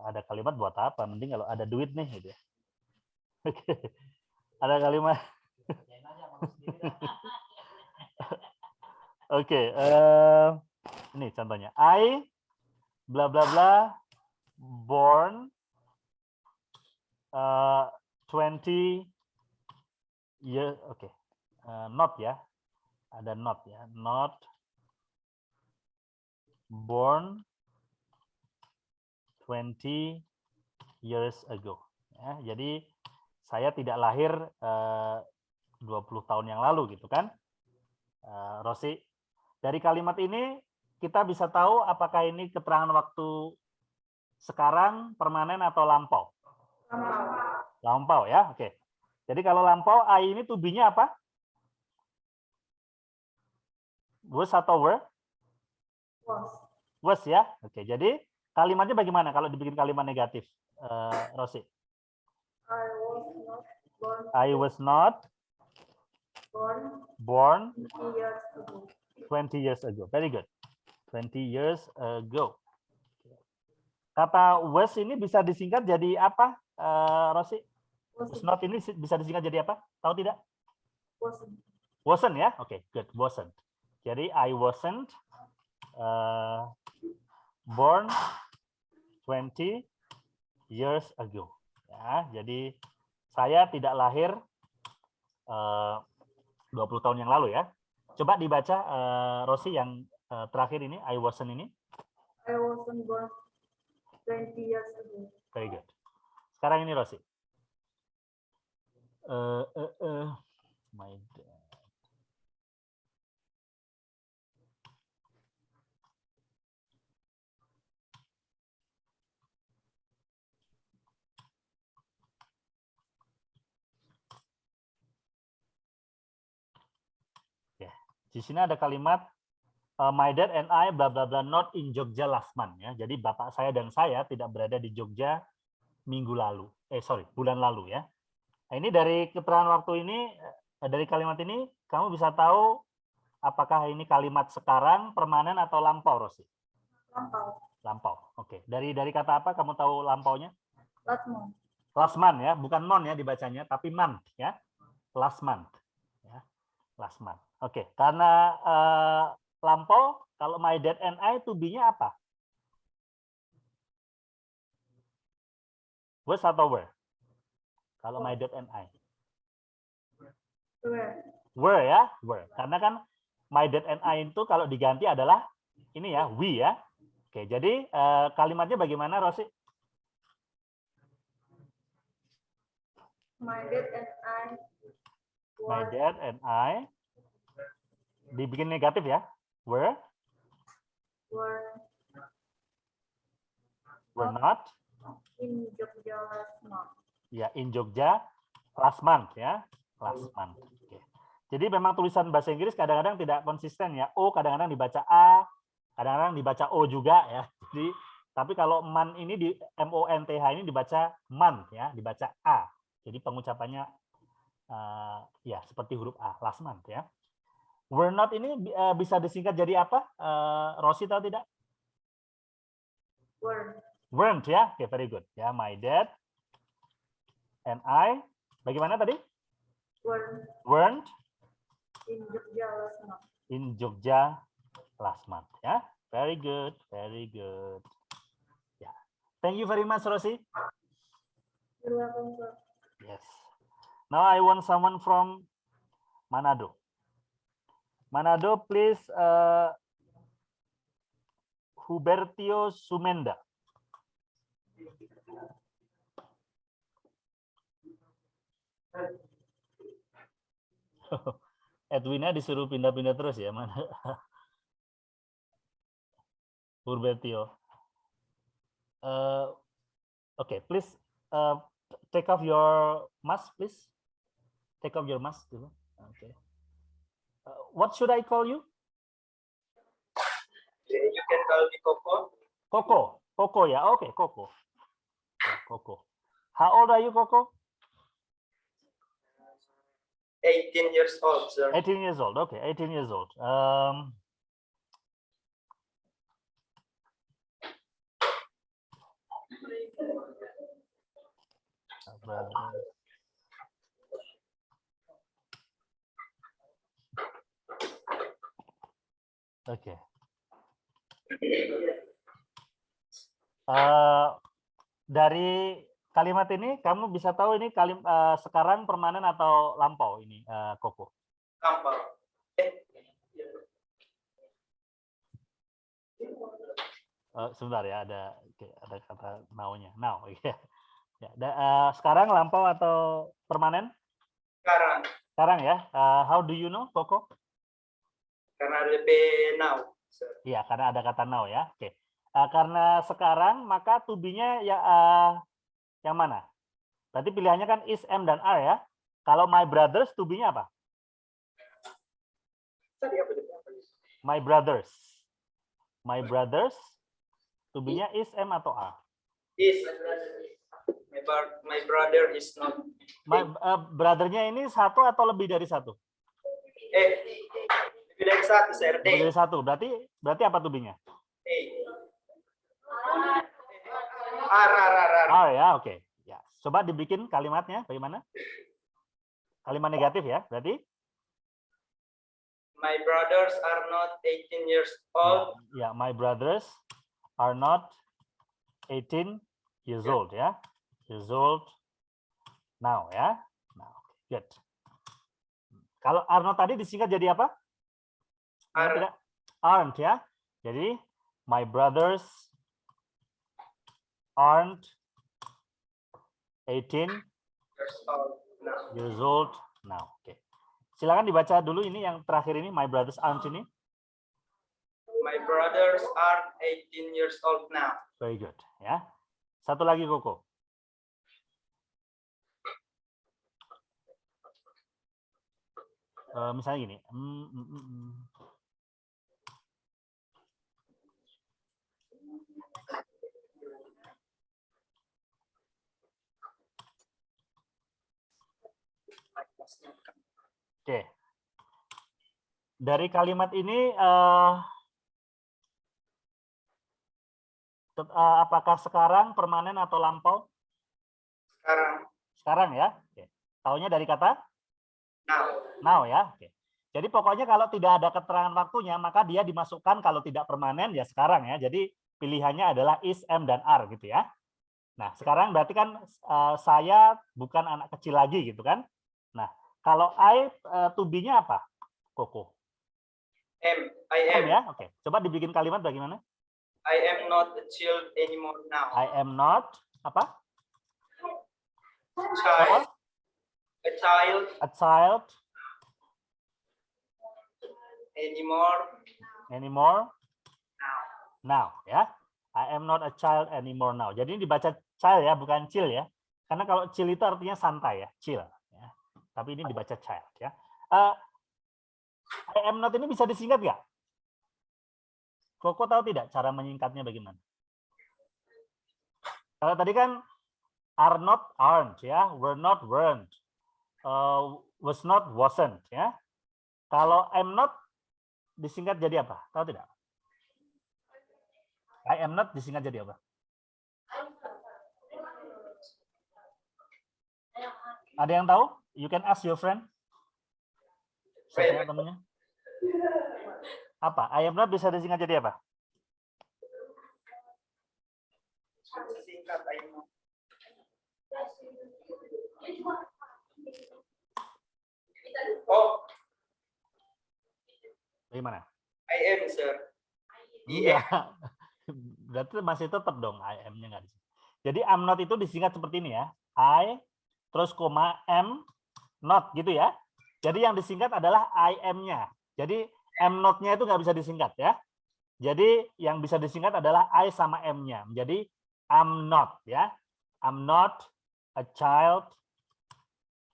Ada kalimat buat apa? Mending kalau ada duit nih gitu ya. Oke. Ada kalimat. Oke, ini contohnya. I bla bla bla born 20 years. Oke. Not ya. Ada not ya. Not born 20 years ago. Ya, jadi saya tidak lahir 20 tahun yang lalu gitu kan. Rosi, dari kalimat ini kita bisa tahu apakah ini keterangan waktu sekarang, permanen atau lampau? Lampau ya, oke. Jadi kalau lampau, I ini to be-nya apa? Was atau were? Was ya, oke. Jadi kalimatnya bagaimana kalau dibikin kalimat negatif, Rosi? I was not born 20 years ago. Very good. 20 years ago. Kata was ini bisa disingkat jadi apa, Rosi? Was not ini bisa disingkat jadi apa? Tahu tidak? Wasn't ya? Oke, good. Wasn't. Jadi I wasn't born 20 years ago. Ya, jadi saya tidak lahir 20 tahun yang lalu ya. Coba dibaca Rosi yang terakhir ini, I wasn't ini. I wasn't born 20 years ago. Very good. Sekarang ini Rosi. My dad. Di sini ada kalimat my dad and I bla bla bla not in Jogja last month ya. Jadi bapak saya dan saya tidak berada di Jogja minggu lalu. Bulan lalu ya. Nah, ini dari keterangan waktu ini, dari kalimat ini kamu bisa tahu apakah ini kalimat sekarang, permanen atau lampau, Rosi? Lampau. Lampau. Oke. Dari kata apa kamu tahu lampaunya? Last month. Last month ya, bukan mon ya dibacanya, tapi month ya. Last month. Ya. Last month. Oke, karena lampau, kalau my dad and I to be-nya apa? Was atau were? Kalau my dad and I. Were ya, were. Karena kan my dad and I itu kalau diganti adalah ini ya, we ya. Oke, jadi kalimatnya bagaimana, Rosi? My dad and I. My dad and I. Dibikin negatif ya. Were not in Jogja last month. Ya, in Jogja last month ya. Last month. Oke. Jadi memang tulisan bahasa Inggris kadang-kadang tidak konsisten ya. O kadang-kadang dibaca A, kadang-kadang dibaca O juga ya. Jadi tapi kalau man ini di MONTH ini dibaca month ya, dibaca A. Jadi pengucapannya ya seperti huruf A, last month ya. Were not ini bisa disingkat jadi apa? Rosi tahu tidak? Weren't ya. Oke, very good. Ya, my dad and I. Bagaimana tadi? Weren't in Jogja last month. In Jogja last month. Ya, very good, very good. Ya, thank you very much, Rosi. You're welcome, sir. Yes. Now I want someone from Manado. Manado, please, Hubertio Sumenda. Edwina disuruh pindah-pindah terus ya, mana? Hubertio. Okay, please take off your mask, please. Take off your mask dulu. Okay. What should I call you? You can call me Coco. Coco. Coco ya. Okay, Coco. Ya, Coco. How old are you, Coco? 18 years old, sir. 18 years old. Okay, 18 years old. Oke. Dari kalimat ini kamu bisa tahu ini sekarang permanen atau lampau ini, Koko? Lampau. Sebentar ya, ada kata now-nya. Now, ya. Sekarang lampau atau permanen? Sekarang. Sekarang ya. How do you know, Koko? Karena ada now, sir. Iya, karena ada kata now ya. Oke. Karena sekarang maka to be-nya ya yang mana? Berarti pilihannya kan is, am, dan are ya. Kalau my brothers, to be-nya apa? Tadi apa? My brothers. My brothers, to be-nya is, am, atau are? Is. My brother is not. My brother-nya ini satu atau lebih dari satu? Lebih dari satu, sir. Lebih dari satu. Berarti apa to be-nya? Are ya, oke. Ya, coba dibikin kalimatnya bagaimana? Kalimat negatif ya, berarti? My brothers are not 18 years old. Ya, my brothers are not 18 years old ya. Years old now ya. Now, good. Kalau are not tadi disingkat jadi apa? Aren't ya. Jadi my brothers aren't 18 years old now. Oke. Silakan dibaca dulu ini yang terakhir ini, my brothers aren't ini. My brothers are 18 years old now. Very good ya. Satu lagi Koko. Misalnya gini. Oke. Dari kalimat ini apakah sekarang permanen atau lampau? Sekarang. Sekarang ya. Oke. Taunya dari kata Now. Now ya. Oke. Jadi pokoknya kalau tidak ada keterangan waktunya maka dia dimasukkan kalau tidak permanen ya sekarang ya. Jadi pilihannya adalah is, am, dan are gitu ya. Nah sekarang berarti kan saya bukan anak kecil lagi gitu kan. Nah kalau I to be-nya apa, Koko? I am. Ya, oke. Coba dibikin kalimat bagaimana? I am not a child anymore now. I am not apa? Child. A child. A child. Anymore. Now ya. I am not a child anymore now. Jadi ini dibaca child ya, bukan chill ya. Karena kalau chill itu artinya santai ya, chill. Ya. Tapi ini dibaca child ya. I am not ini bisa disingkat nggak? Koko tahu tidak cara menyingkatnya bagaimana? Kalau tadi kan are not, aren't ya, were not, weren't, was not, wasn't ya. Kalau I'm not disingkat jadi apa? Tahu tidak? I am not disingkat jadi apa? Ada yang tahu? You can ask your friend. Siapa temannya? Apa? I am not bisa disingkat jadi apa? Singkat I am not. Oh. Bagaimana? I am, sir. Iya. Berarti masih tetap dong I am-nya nggak disingkat. Jadi I'm not itu disingkat seperti ini ya. I terus koma am not gitu ya. Jadi yang disingkat adalah I am-nya. Jadi am not-nya itu nggak bisa disingkat ya. Jadi yang bisa disingkat adalah I sama am-nya. Jadi I'm not ya. I'm not a child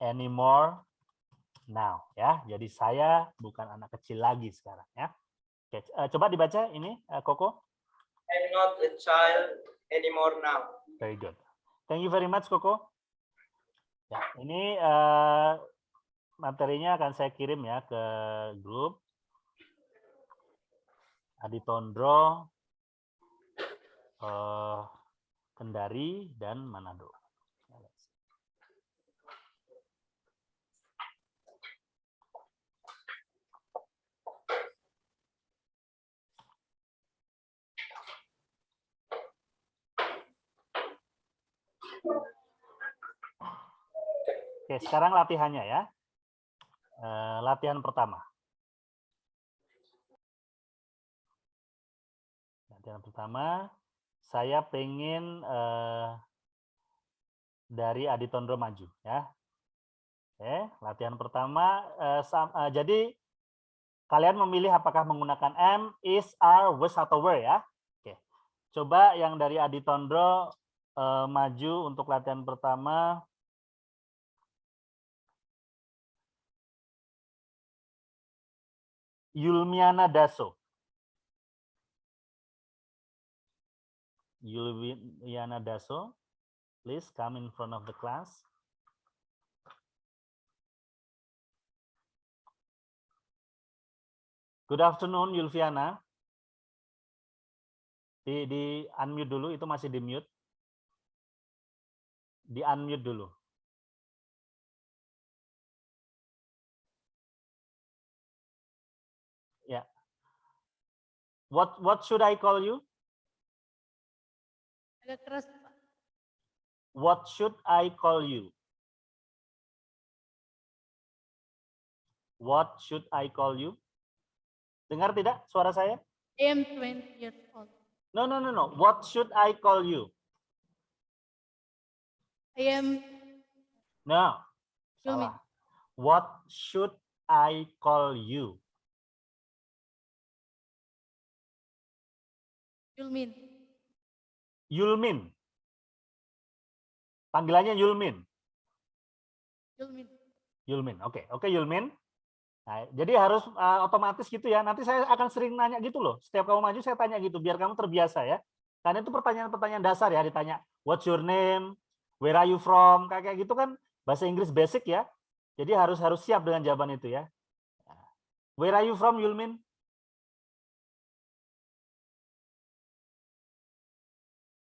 anymore now. Ya, jadi saya bukan anak kecil lagi sekarang. Ya, oke, coba dibaca ini, Koko. I'm not a child anymore now. Very good. Thank you very much, Koko. Ya, ini materinya akan saya kirim ya ke grup. Adi Tondro, Kendari, dan Manado. Oke, sekarang latihannya ya. Latihan pertama. Latihan pertama, saya pengen dari Adi Tondro maju ya. Oke, latihan pertama. Jadi kalian memilih apakah menggunakan am, is, are, was atau were ya. Oke, coba yang dari Adi Tondro maju untuk latihan pertama. Yulmiana Daso. Yulmiana Daso, please come in front of the class. Good afternoon, Yulviana. Di unmute dulu, itu masih di mute. Di unmute dulu. Ya. What should I call you? Agak keras, Pak. What should I call you? What should I call you? Dengar tidak suara saya? I am 20 years old. No. What should I call you? I am No. Yulmin. Salah. What should I call you? Yulmin. Yulmin. Panggilannya Yulmin. Yulmin. Yulmin. Oke, Yulmin. Nah, jadi harus otomatis gitu ya. Nanti saya akan sering nanya gitu loh. Setiap kamu maju saya tanya gitu biar kamu terbiasa ya. Karena itu pertanyaan-pertanyaan dasar ya, ditanya what's your name, where are you from, kayak gitu kan bahasa Inggris basic ya. Jadi harus siap dengan jawaban itu ya. Where are you from, Yulmin?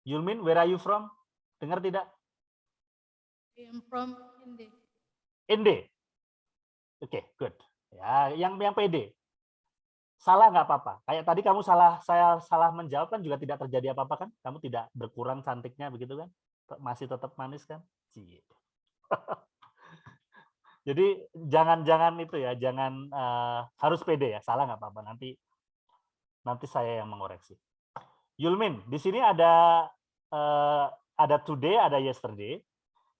Yulmin, where are you from? Dengar tidak? I am from Inde. Inde. Oke, good. Ya, yang pede. Salah nggak apa-apa. Kayak tadi kamu saya salah menjawab kan juga tidak terjadi apa-apa kan? Kamu tidak berkurang cantiknya begitu kan? Masih tetap manis kan? Jadi jangan itu ya, jangan harus pede ya. Salah nggak apa-apa. Nanti saya yang mengoreksi. Yulmin, di sini ada today, ada yesterday.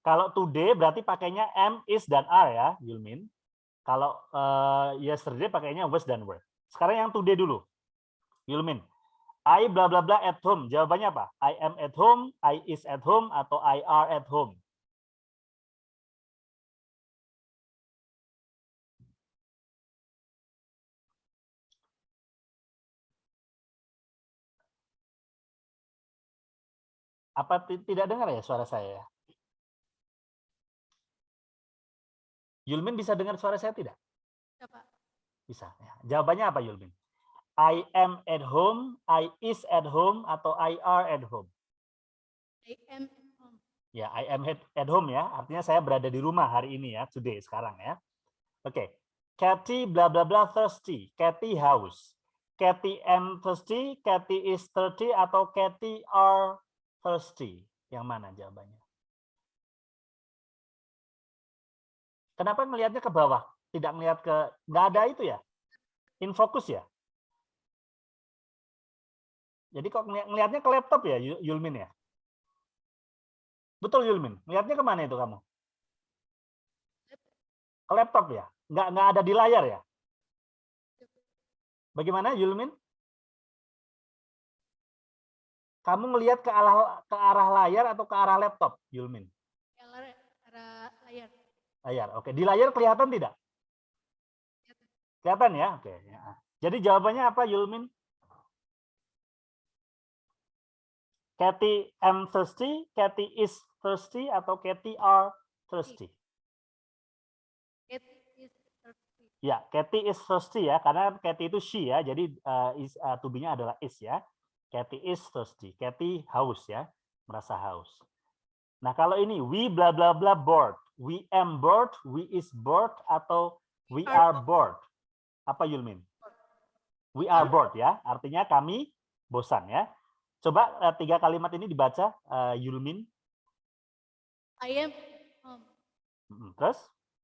Kalau today berarti pakainya am, is, dan are ya, Yulmin. Kalau yesterday pakainya was dan were. Sekarang yang today dulu. Yulmin. I bla bla bla at home. Jawabannya apa? I am at home, I is at home, atau I are at home. Apa tidak dengar ya suara saya? Yulmin bisa dengar suara saya tidak? Ya, Pak. Bisa. Ya. Jawabannya apa, Yulmin? I am at home, I is at home, atau I are at home? I am at home. Ya, I am at home ya. Artinya saya berada di rumah hari ini ya, today, sekarang ya. Oke. Kathy bla bla bla thirsty. Kathy haus. Kathy am thirsty, Kathy is thirsty, atau Kathy are thirsty. Yang mana jawabannya? Kenapa melihatnya ke bawah? Tidak melihat nggak ada itu ya? In focus ya? Jadi kok ngelihatnya ke laptop ya, Yulmin ya? Betul Yulmin, ngelihatnya kemana itu kamu? Ke laptop ya? Nggak ada di layar ya? Bagaimana Yulmin? Kamu ngelihat ke arah layar atau ke arah laptop, Yulmin? Layar. Layar. Oke, di layar kelihatan tidak? Kelihatan ya? Oke. Ya. Jadi jawabannya apa, Yulmin? Kathy am thirsty, Kathy is thirsty, atau Kathy are thirsty? It is 30. Ya, Kathy is thirsty ya, karena Kathy itu she ya, jadi to be-nya adalah is ya. Kathy is thirsty, Kathy haus ya, merasa haus. Nah, kalau ini we bla bla bla bored, we am bored, we is bored, atau we are bored. Apa Yulmin? We are bored ya, artinya kami bosan ya. Coba 3 kalimat ini dibaca, Yulmin. I am Terus?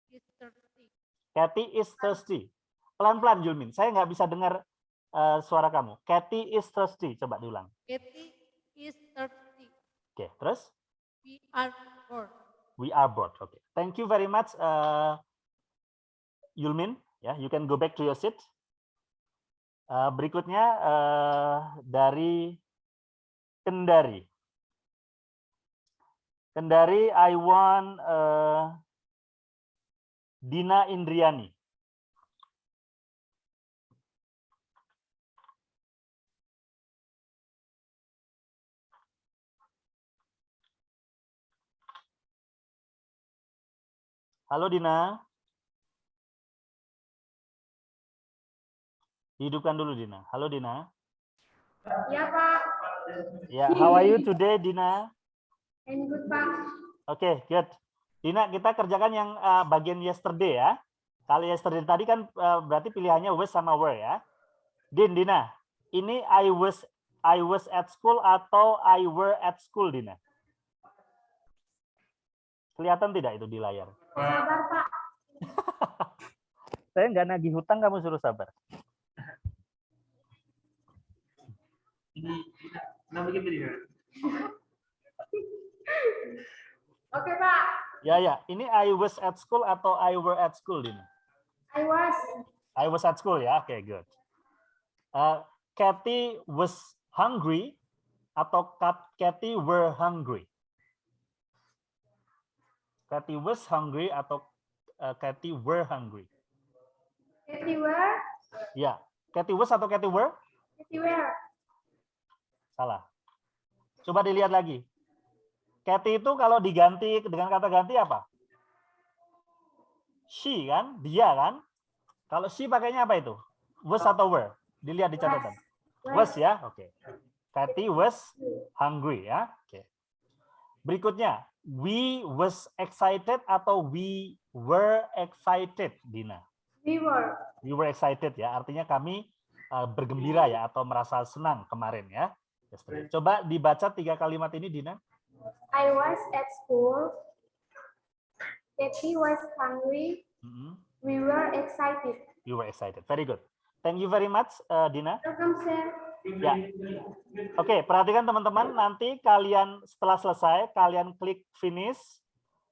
is 30. Kathy is thirsty. Pelan-pelan Yulmin, saya nggak bisa dengar suara kamu. Kathy is thirsty. Coba diulang. Kathy is 30. Oke, terus? We are bored. We are bored. Oke. Thank you very much, Yulmin. Ya, you can go back to your seat. Berikutnya dari Kendari. Kendari, I want Dina Indriani. Halo Dina. Hidupkan dulu Dina. Halo Dina. Ya, Pak. Ya, how are you today Dina? I'm good, Pak. Oke, good. Dina, kita kerjakan yang bagian yesterday ya. Kalau yesterday tadi kan berarti pilihannya was sama were ya. Dina, ini I was at school atau I were at school, Dina? Kelihatan tidak itu di layar? Sabar, Pak. Saya nggak nagih hutang, kamu suruh sabar. Oke, Pak. Ya. Ini I was at school atau I were at school, Dina? I was at school ya. Oke, good. Kathy was hungry atau Kathy were hungry? Kathy was hungry atau Kathy were hungry? Kathy were. Ya, Kathy was atau Kathy were? Kathy were. Salah. Coba dilihat lagi. Kathy itu kalau diganti dengan kata ganti apa? She kan? Dia kan? Kalau she pakainya apa itu? Was atau were? Dilihat di catatan. Was ya? Oke. Kathy was hungry ya. Oke. Berikutnya, we was excited atau we were excited, Dina? We were. We were excited ya. Artinya kami bergembira ya atau merasa senang kemarin ya. Coba dibaca 3 kalimat ini, Dina. I was at school. Kathy was hungry. We were excited. You were excited. Very good. Thank you very much, Dina. Welcome, sir. Ya. Oke, perhatikan teman-teman. Nanti kalian setelah selesai, kalian klik finish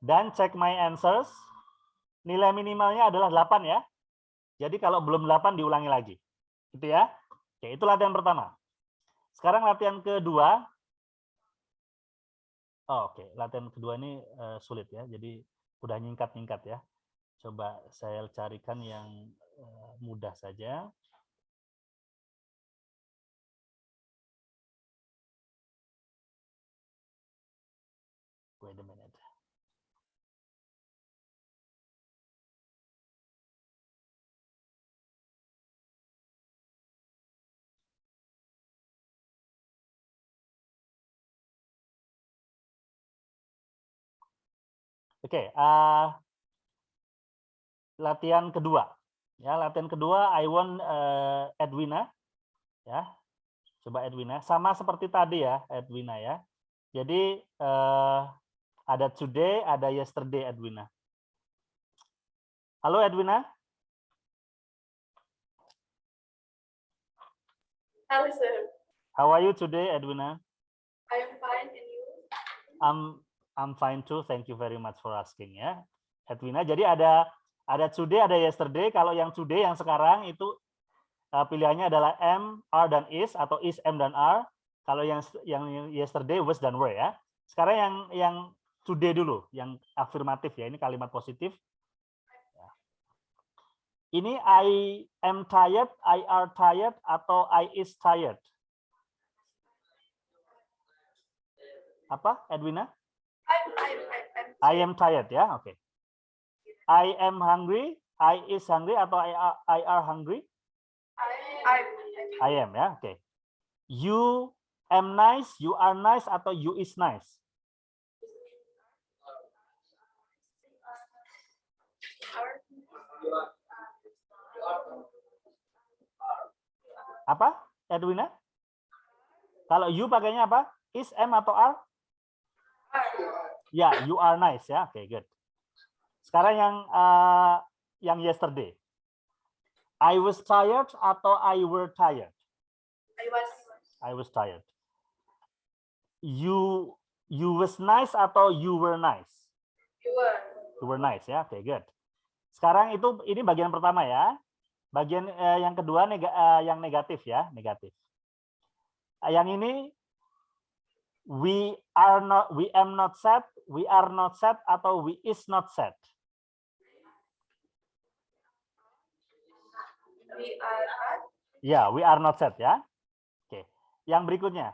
dan check my answers. Nilai minimalnya adalah 8 ya. Jadi kalau belum 8 diulangi lagi. Gitu ya. Oke, itu latihan pertama. Sekarang latihan kedua. Oh, oke, latihan kedua ini sulit ya. Jadi udah nyingkat-nyingkat ya. Coba saya carikan yang mudah saja. Wait a minute. Oke, latihan kedua. Ya, latihan kedua I want Edwina. Ya. Coba Edwina, sama seperti tadi ya, Edwina ya. Jadi ada today, ada yesterday, Edwina. Halo Edwina. Hello, sir. How are you today, Edwina? I am fine, and you? I'm fine too. Thank you very much for asking ya, Edwina. Jadi ada today, ada yesterday. Kalau yang today yang sekarang itu pilihannya adalah am, are dan is atau is, am dan are. Kalau yang yesterday, was, dan were ya. Sekarang yang today dulu, yang afirmatif ya. Ini kalimat positif. Ini I am tired, I are tired, atau I is tired. Apa, Edwina? I am tired ya, oke. I am hungry, I is hungry, atau I are hungry? I am ya, oke. You am nice, you are nice, atau you is nice? Apa, Edwina? Kalau you pakainya apa? Is, am, atau are? Ya, you are nice ya. Oke, good. Sekarang yang yesterday. I was tired atau I were tired? I was tired. You was nice atau you were nice? You were nice ya. Oke, good. Sekarang ini bagian pertama ya. Bagian yang kedua yang negatif ya, negatif. Yang ini we am not sad, we are not sad, atau we is not sad. Ya, we are not sad ya. Oke. Yang berikutnya,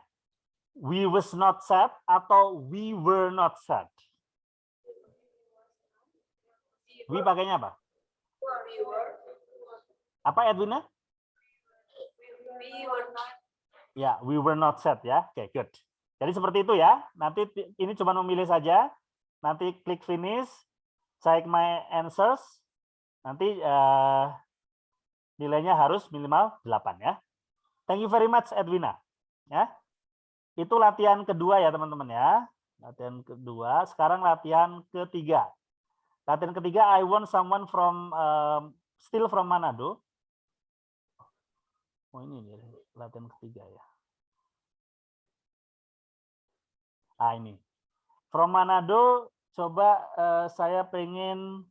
we was not sad atau we were not sad. We pakainya apa? Apa, Edwina? Ya, we were not sad ya. Oke, good. Jadi seperti itu ya. Nanti ini cuma memilih saja. Nanti klik finish, check my answers. Nanti nilainya harus minimal 8 ya. Thank you very much, Edwina. Ya. Itu latihan kedua ya, teman-teman ya. Latihan kedua. Sekarang latihan ketiga. Latihan ketiga, I want someone from still from Manado. Oh, ini latihan ketiga ya. Ah, ini. From Manado, coba saya pengen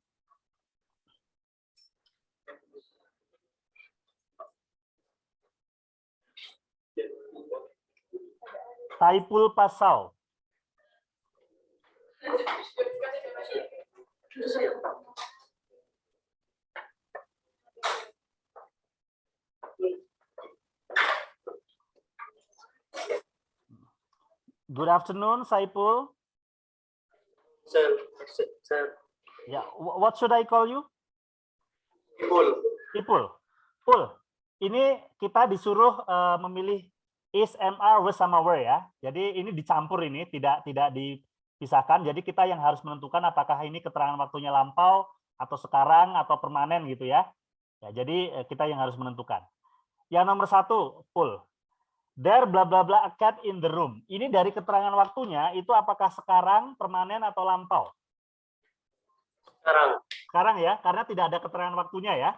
Taipul Pasau. Good afternoon, Saipul. Sir. Yeah, what should I call you? Ipul. Pul. Ini kita disuruh memilih is, am, are, was, sama were ya. Jadi ini dicampur ini, tidak dipisahkan. Jadi kita yang harus menentukan apakah ini keterangan waktunya lampau atau sekarang atau permanen gitu ya. Ya, jadi kita yang harus menentukan. Yang nomor 1, Pul. There bla bla bla a cat in the room. Ini dari keterangan waktunya itu apakah sekarang, permanen, atau lampau? Sekarang ya, karena tidak ada keterangan waktunya ya.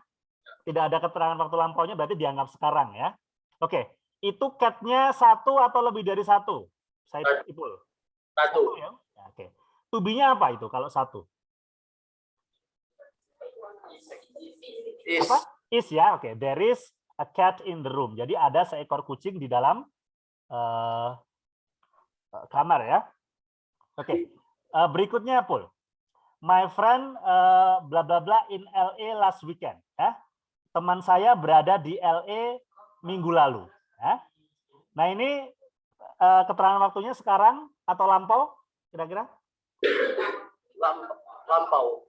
Tidak ada keterangan waktu lampaunya berarti dianggap sekarang ya. Oke, itu cat-nya 1 atau lebih dari 1? Saya Ipul. 1 ya. Oke. To be-nya apa itu kalau 1? Is. Apa? Is ya. Oke, there is a cat in the room. Jadi ada seekor kucing di dalam kamar ya. Oke. Berikutnya Pul. My friend bla bla bla in LA last weekend ya. Teman saya berada di LA minggu lalu ya. Nah, ini keterangan waktunya sekarang atau lampau kira-kira?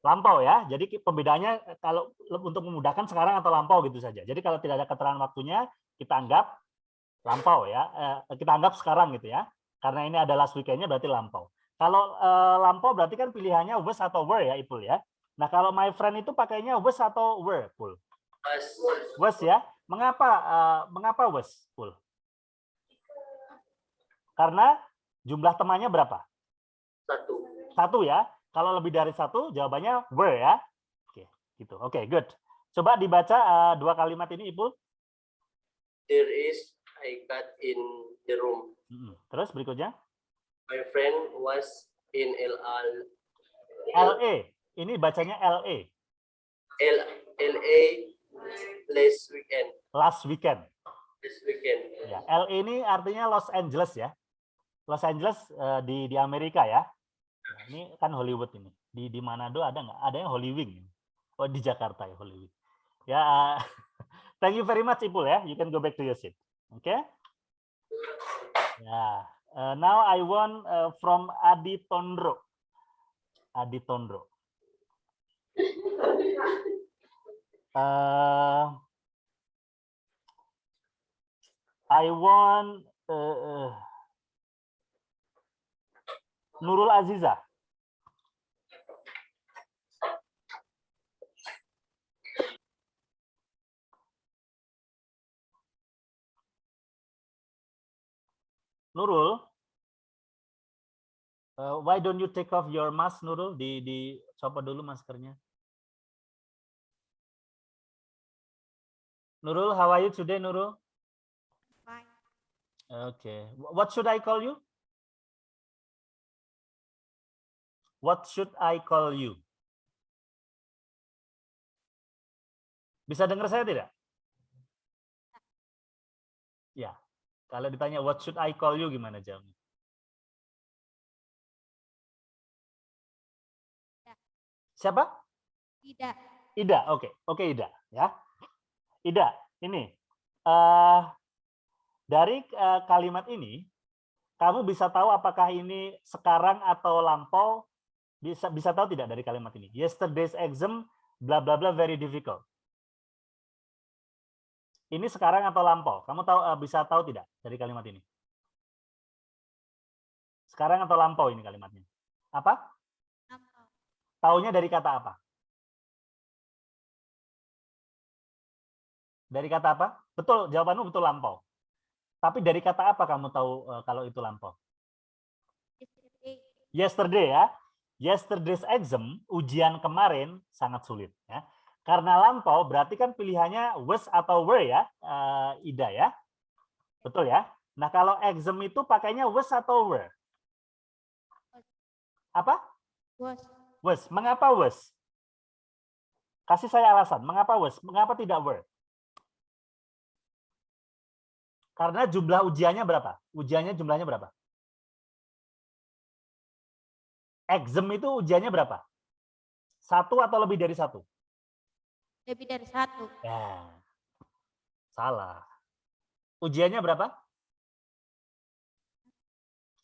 Lampau ya. Jadi pembedaannya kalau untuk memudahkan sekarang atau lampau gitu saja. Jadi kalau tidak ada keterangan waktunya kita anggap lampau ya. Kita anggap sekarang gitu ya. Karena ini ada last weekend-nya berarti lampau. Kalau lampau berarti kan pilihannya was atau were ya, Ipul ya. Nah, kalau my friend itu pakainya was atau were, Pul? Was ya. Mengapa was, Pul? Karena jumlah temannya berapa? 1 ya. Kalau lebih dari 1, jawabannya were ya. Oke, gitu. Oke, good. Coba dibaca 2 kalimat ini, Ibu. There is a cat in the room. Terus berikutnya? My friend was in LA. Ini bacanya LA. LA last weekend. Last weekend. this weekend. Ya, LA ini artinya Los Angeles ya. Los Angeles di Amerika ya. Nah, ini kan Hollywood ini. Di Manado ada nggak? Ada yang Hollywing. Oh, di Jakarta ya Hollywing. Ya, thank you very much Ipul ya. You can go back to your seat. Oke? Okay? Ya, now I want from Adi Tondro. Adi Tondro. I want Nurul Aziza. Nurul, why don't you take off your mask, Nurul? Copot dulu maskernya. Nurul, how are you today, Nurul? Fine. Okay. What should I call you? What should I call you? Bisa dengar saya tidak? Ya. Kalau ditanya what should I call you gimana jawabnya? Siapa? Ida. Ida. Oke. Oke, Ida, ya. Ida, ini dari kalimat ini kamu bisa tahu apakah ini sekarang atau lampau? Bisa tahu tidak dari kalimat ini? Yesterday's exam bla bla bla very difficult. Ini sekarang atau lampau? Kamu tahu bisa tahu tidak dari kalimat ini? Sekarang atau lampau ini kalimatnya? Apa? Lampau. Taunya dari kata apa? Dari kata apa? Betul, jawabanmu betul lampau. Tapi dari kata apa kamu tahu kalau itu lampau? Yesterday. Yesterday ya. Yesterday's exam, ujian kemarin sangat sulit ya. Karena lampau berarti kan pilihannya was atau were ya, Ida ya. Betul ya? Nah, kalau exam itu pakainya was atau were? Apa? Was. Was. Mengapa was? Kasih saya alasan. Mengapa was? Mengapa tidak were? Karena jumlah ujiannya berapa? Ujiannya jumlahnya berapa? Exam itu ujiannya berapa? 1 atau lebih dari 1? Lebih dari 1. Ya, salah. Ujiannya berapa?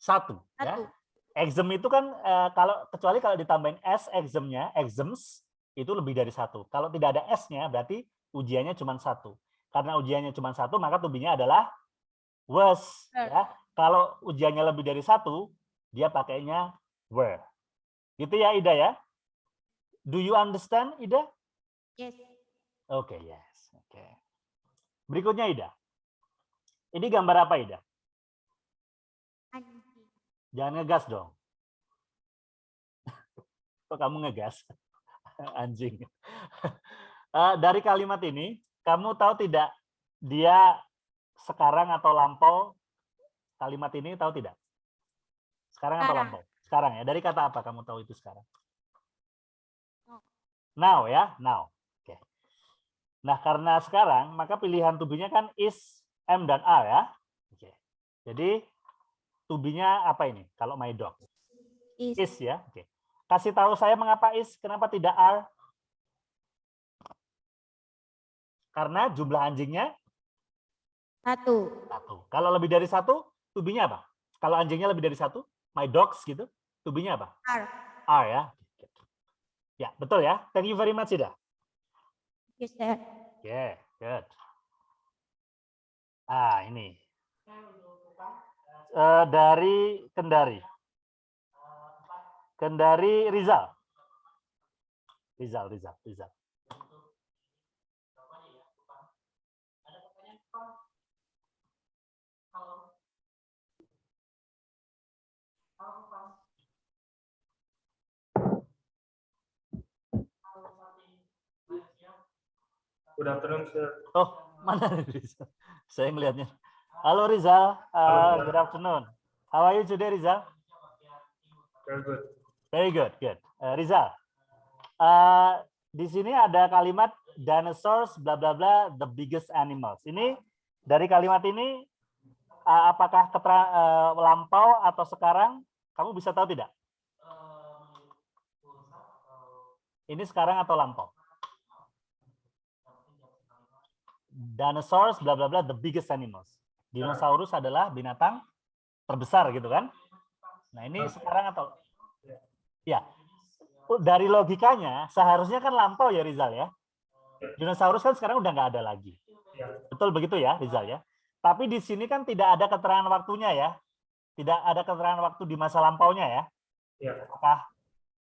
1. Ya. 1. Exam itu kan kecuali kalau ditambahin S examnya, exams itu lebih dari 1. Kalau tidak ada S-nya berarti ujiannya cuma 1. Karena ujiannya cuma 1 maka tubinya adalah was. Ya. Kalau ujiannya lebih dari 1 dia pakainya were. Gitu ya Ida ya? Do you understand Ida? Yes. Oke, yes. Oke. Berikutnya Ida. Ini gambar apa Ida? Anjing. Jangan ngegas dong. Kok kamu ngegas? Anjing. Dari kalimat ini, kamu tahu tidak dia sekarang atau lampau? Kalimat ini tahu tidak? Sekarang atau lampau? Sekarang ya. Dari kata apa kamu tahu itu sekarang? Now ya, now. Oke. Nah, karena sekarang, maka pilihan to be-nya kan is, am, dan are ya. Oke. Jadi, to be-nya apa ini? Kalau my dog. Is ya. Oke. Kasih tahu saya mengapa is, kenapa tidak are? Karena jumlah anjingnya 1. 1. Kalau lebih dari 1, to be-nya apa? Kalau anjingnya lebih dari 1, my dogs gitu, to be-nya apa? Are. Are ya. Ya, betul ya. Thank you very much, Ida. Yes, sir. Yeah, good. Ini. Dari Kendari. Kendari Rizal. Rizal. Good afternoon, sir. Oh, mana Rizal? Saya melihatnya. Halo Rizal, good afternoon. How are you today, Rizal? Very good. Very good, good. Rizal, di sini ada kalimat dinosaurs bla bla bla the biggest animals. Ini Dari kalimat ini, apakah lampau atau sekarang? Kamu bisa tahu tidak? Ini sekarang atau lampau? Dinosaurs, bla bla bla, the biggest animals. Dinosaurus adalah binatang terbesar gitu kan? Nah ini sekarang atau? Ya, dari logikanya seharusnya kan lampau ya Rizal ya. Dinosaurus kan sekarang udah nggak ada lagi. Betul begitu ya Rizal ya. Tapi di sini kan tidak ada keterangan waktunya ya. Tidak ada keterangan waktu di masa lampaunya ya. Apakah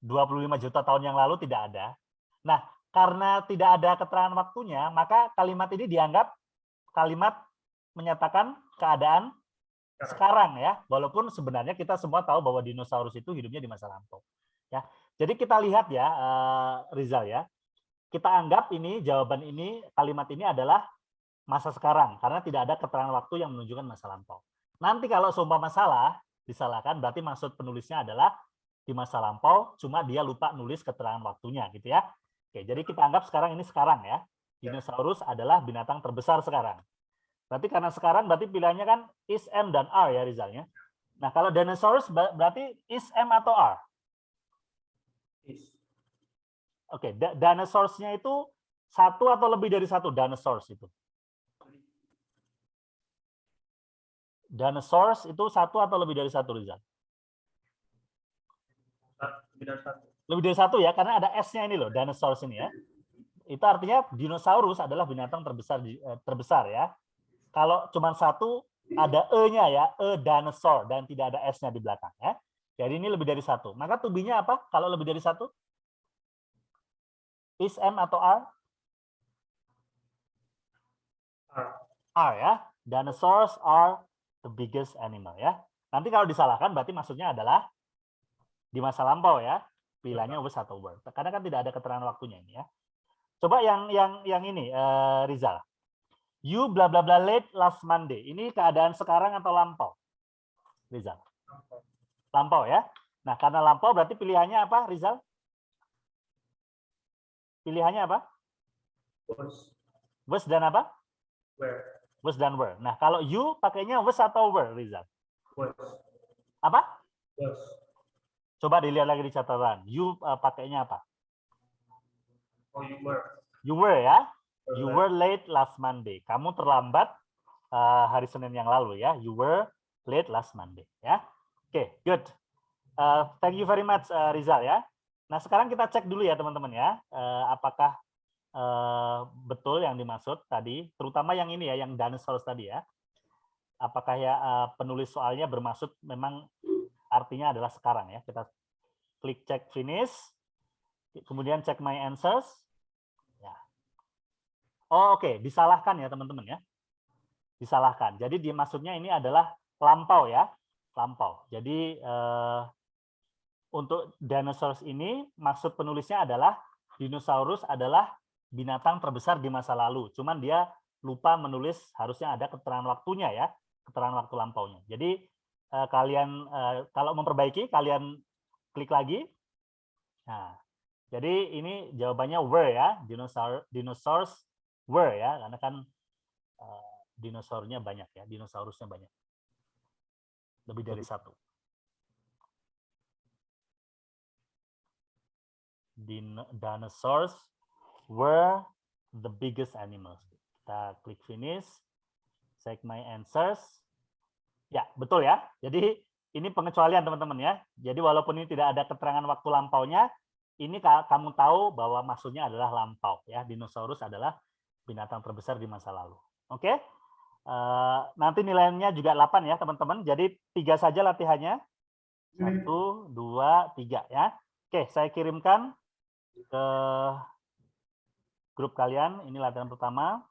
25 juta tahun yang lalu tidak ada. Nah, karena tidak ada keterangan waktunya, maka kalimat ini dianggap kalimat menyatakan keadaan sekarang ya. Walaupun sebenarnya kita semua tahu bahwa dinosaurus itu hidupnya di masa lampau. Ya. Jadi kita lihat ya Rizal ya. Kita anggap ini jawaban ini kalimat ini adalah masa sekarang karena tidak ada keterangan waktu yang menunjukkan masa lampau. Nanti kalau seumpama masalah disalahkan berarti maksud penulisnya adalah di masa lampau, cuma dia lupa nulis keterangan waktunya gitu ya. Oke, jadi kita anggap sekarang ini sekarang ya. Dinosaurus adalah binatang terbesar sekarang. Berarti karena sekarang berarti pilihannya kan is, am, dan are ya Rizalnya. Nah kalau dinosaurus berarti is, am, atau are? Oke, dinosaurusnya itu satu atau lebih dari satu dinosaurus itu? Dinosaurus itu satu atau lebih dari satu Rizal? Lebih dari satu ya, karena ada S-nya ini loh, dinosaurus ini ya. Itu artinya dinosaurus adalah binatang terbesar ya. Kalau cuma satu, ada E-nya ya, E dinosaur, dan tidak ada S-nya di belakang ya. Jadi ini lebih dari satu. Maka to-be-nya apa kalau lebih dari satu? Is, am, atau are? Are ya. Dinosaurs are the biggest animal ya. Nanti kalau disalahkan berarti maksudnya adalah di masa lampau ya. Pilihannya was atau were. Karena kan tidak ada keterangan waktunya ini ya. Coba yang ini Rizal. You bla bla bla late last Monday. Ini keadaan sekarang atau lampau? Rizal. Lampau ya. Nah, karena lampau berarti pilihannya apa Rizal? Pilihannya apa? Was dan apa? Where? Was dan were. Nah, kalau you pakainya was atau were Rizal? Was. Apa? Was. Coba dilihat lagi di catatan. You pakainya apa? Oh, you were. You were ya. You were late last Monday. Kamu terlambat hari Senin yang lalu ya. You were late last Monday ya. Oke, good. Thank you very much Rizal ya. Nah, sekarang kita cek dulu ya teman-teman ya. Apakah betul yang dimaksud tadi, terutama yang ini ya, yang dinosaurus tadi ya. Apakah ya penulis soalnya bermaksud memang artinya adalah sekarang ya. Kita klik check finish, kemudian check my answers. Ya. Oh oke, disalahkan ya teman-teman ya. Disalahkan. Jadi maksudnya ini adalah lampau ya, lampau. Jadi untuk dinosaurus ini maksud penulisnya adalah dinosaurus adalah binatang terbesar di masa lalu. Cuman dia lupa menulis harusnya ada keterangan waktunya ya, keterangan waktu lampaunya. Jadi kalian kalau memperbaiki kalian klik lagi. Nah, jadi ini jawabannya were ya, dinosaurs were ya, karena kan dinosaurusnya banyak ya, dinosaurusnya banyak, lebih dari satu. Dinosaurs were the biggest animals. Kita klik finish, check my answers. Ya, betul ya. Jadi ini pengecualian teman-teman ya. Jadi walaupun ini tidak ada keterangan waktu lampaunya, ini kamu tahu bahwa maksudnya adalah lampau ya. Dinosaurus adalah binatang terbesar di masa lalu. Oke. Nanti nilainya juga 8 ya teman-teman. Jadi 3 saja latihannya. 1, 2, 3 ya. Oke, saya kirimkan ke grup kalian. Ini latihan pertama.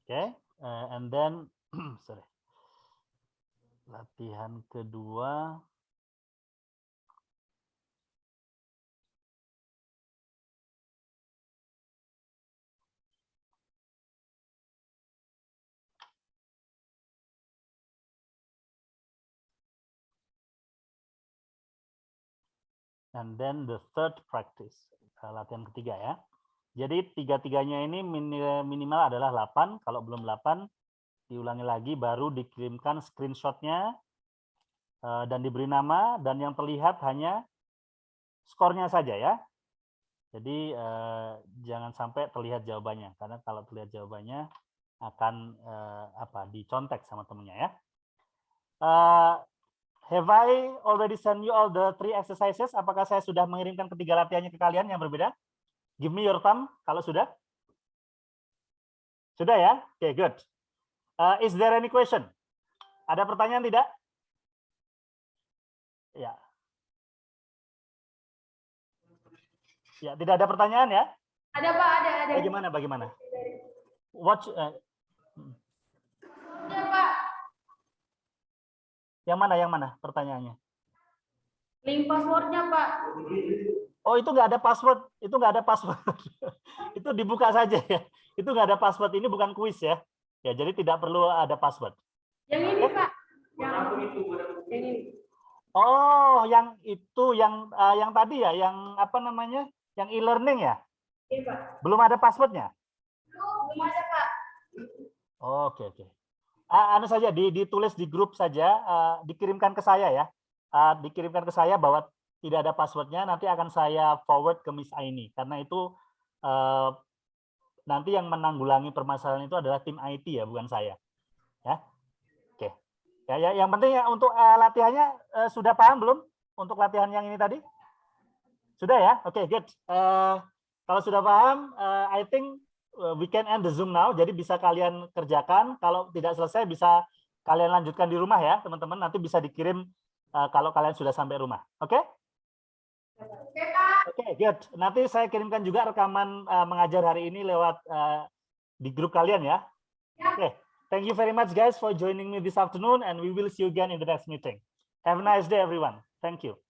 Okay, and then sorry. Latihan kedua. And then the third practice, latihan ketiga ya. Jadi tiga-tiganya ini minimal adalah 8. Kalau belum 8, diulangi lagi, baru dikirimkan screenshotnya dan diberi nama, dan yang terlihat hanya skornya saja ya. Jadi jangan sampai terlihat jawabannya, karena kalau terlihat jawabannya akan dicontek sama temennya ya. Have I already sent you all the 3 exercises? Apakah saya sudah mengirimkan ketiga latihannya ke kalian yang berbeda? Give me your thumb kalau sudah. Sudah ya? Oke, good. Is there any question? Ada pertanyaan tidak? Ya. Ya, tidak ada pertanyaan ya? Ada Pak, ada. Bagaimana? Watch. Ada Pak. Yang mana pertanyaannya? Link passwordnya Pak. Oh, itu nggak ada password. Itu Itu dibuka saja ya. Itu nggak ada password. Ini bukan kuis ya. Ya, jadi tidak perlu ada password. Yang ini Pak. Yang ini. Oh, yang itu yang tadi ya, yang apa namanya? Yang e-learning ya? Iya Pak. Belum ada passwordnya? Belum ada Pak. Oke. Anu saja ditulis di grup saja, dikirimkan ke saya ya. Dikirimkan ke saya bahwa tidak ada passwordnya, nanti akan saya forward ke Miss Aini, karena itu nanti yang menanggulangi permasalahan itu adalah tim IT ya, bukan saya. Ya, oke. Ya, yang penting ya untuk latihannya sudah paham belum? Untuk latihan yang ini tadi? Sudah ya? Oke, good. Kalau sudah paham, I think we can end the Zoom now. Jadi bisa kalian kerjakan. Kalau tidak selesai bisa kalian lanjutkan di rumah ya, teman-teman. Nanti bisa dikirim kalau kalian sudah sampai rumah. Oke? Oke Pak. Oke, good. Nanti saya kirimkan juga rekaman mengajar hari ini lewat di grup kalian ya. Oke. Thank you very much guys for joining me this afternoon, and we will see you again in the next meeting. Have a nice day everyone. Thank you.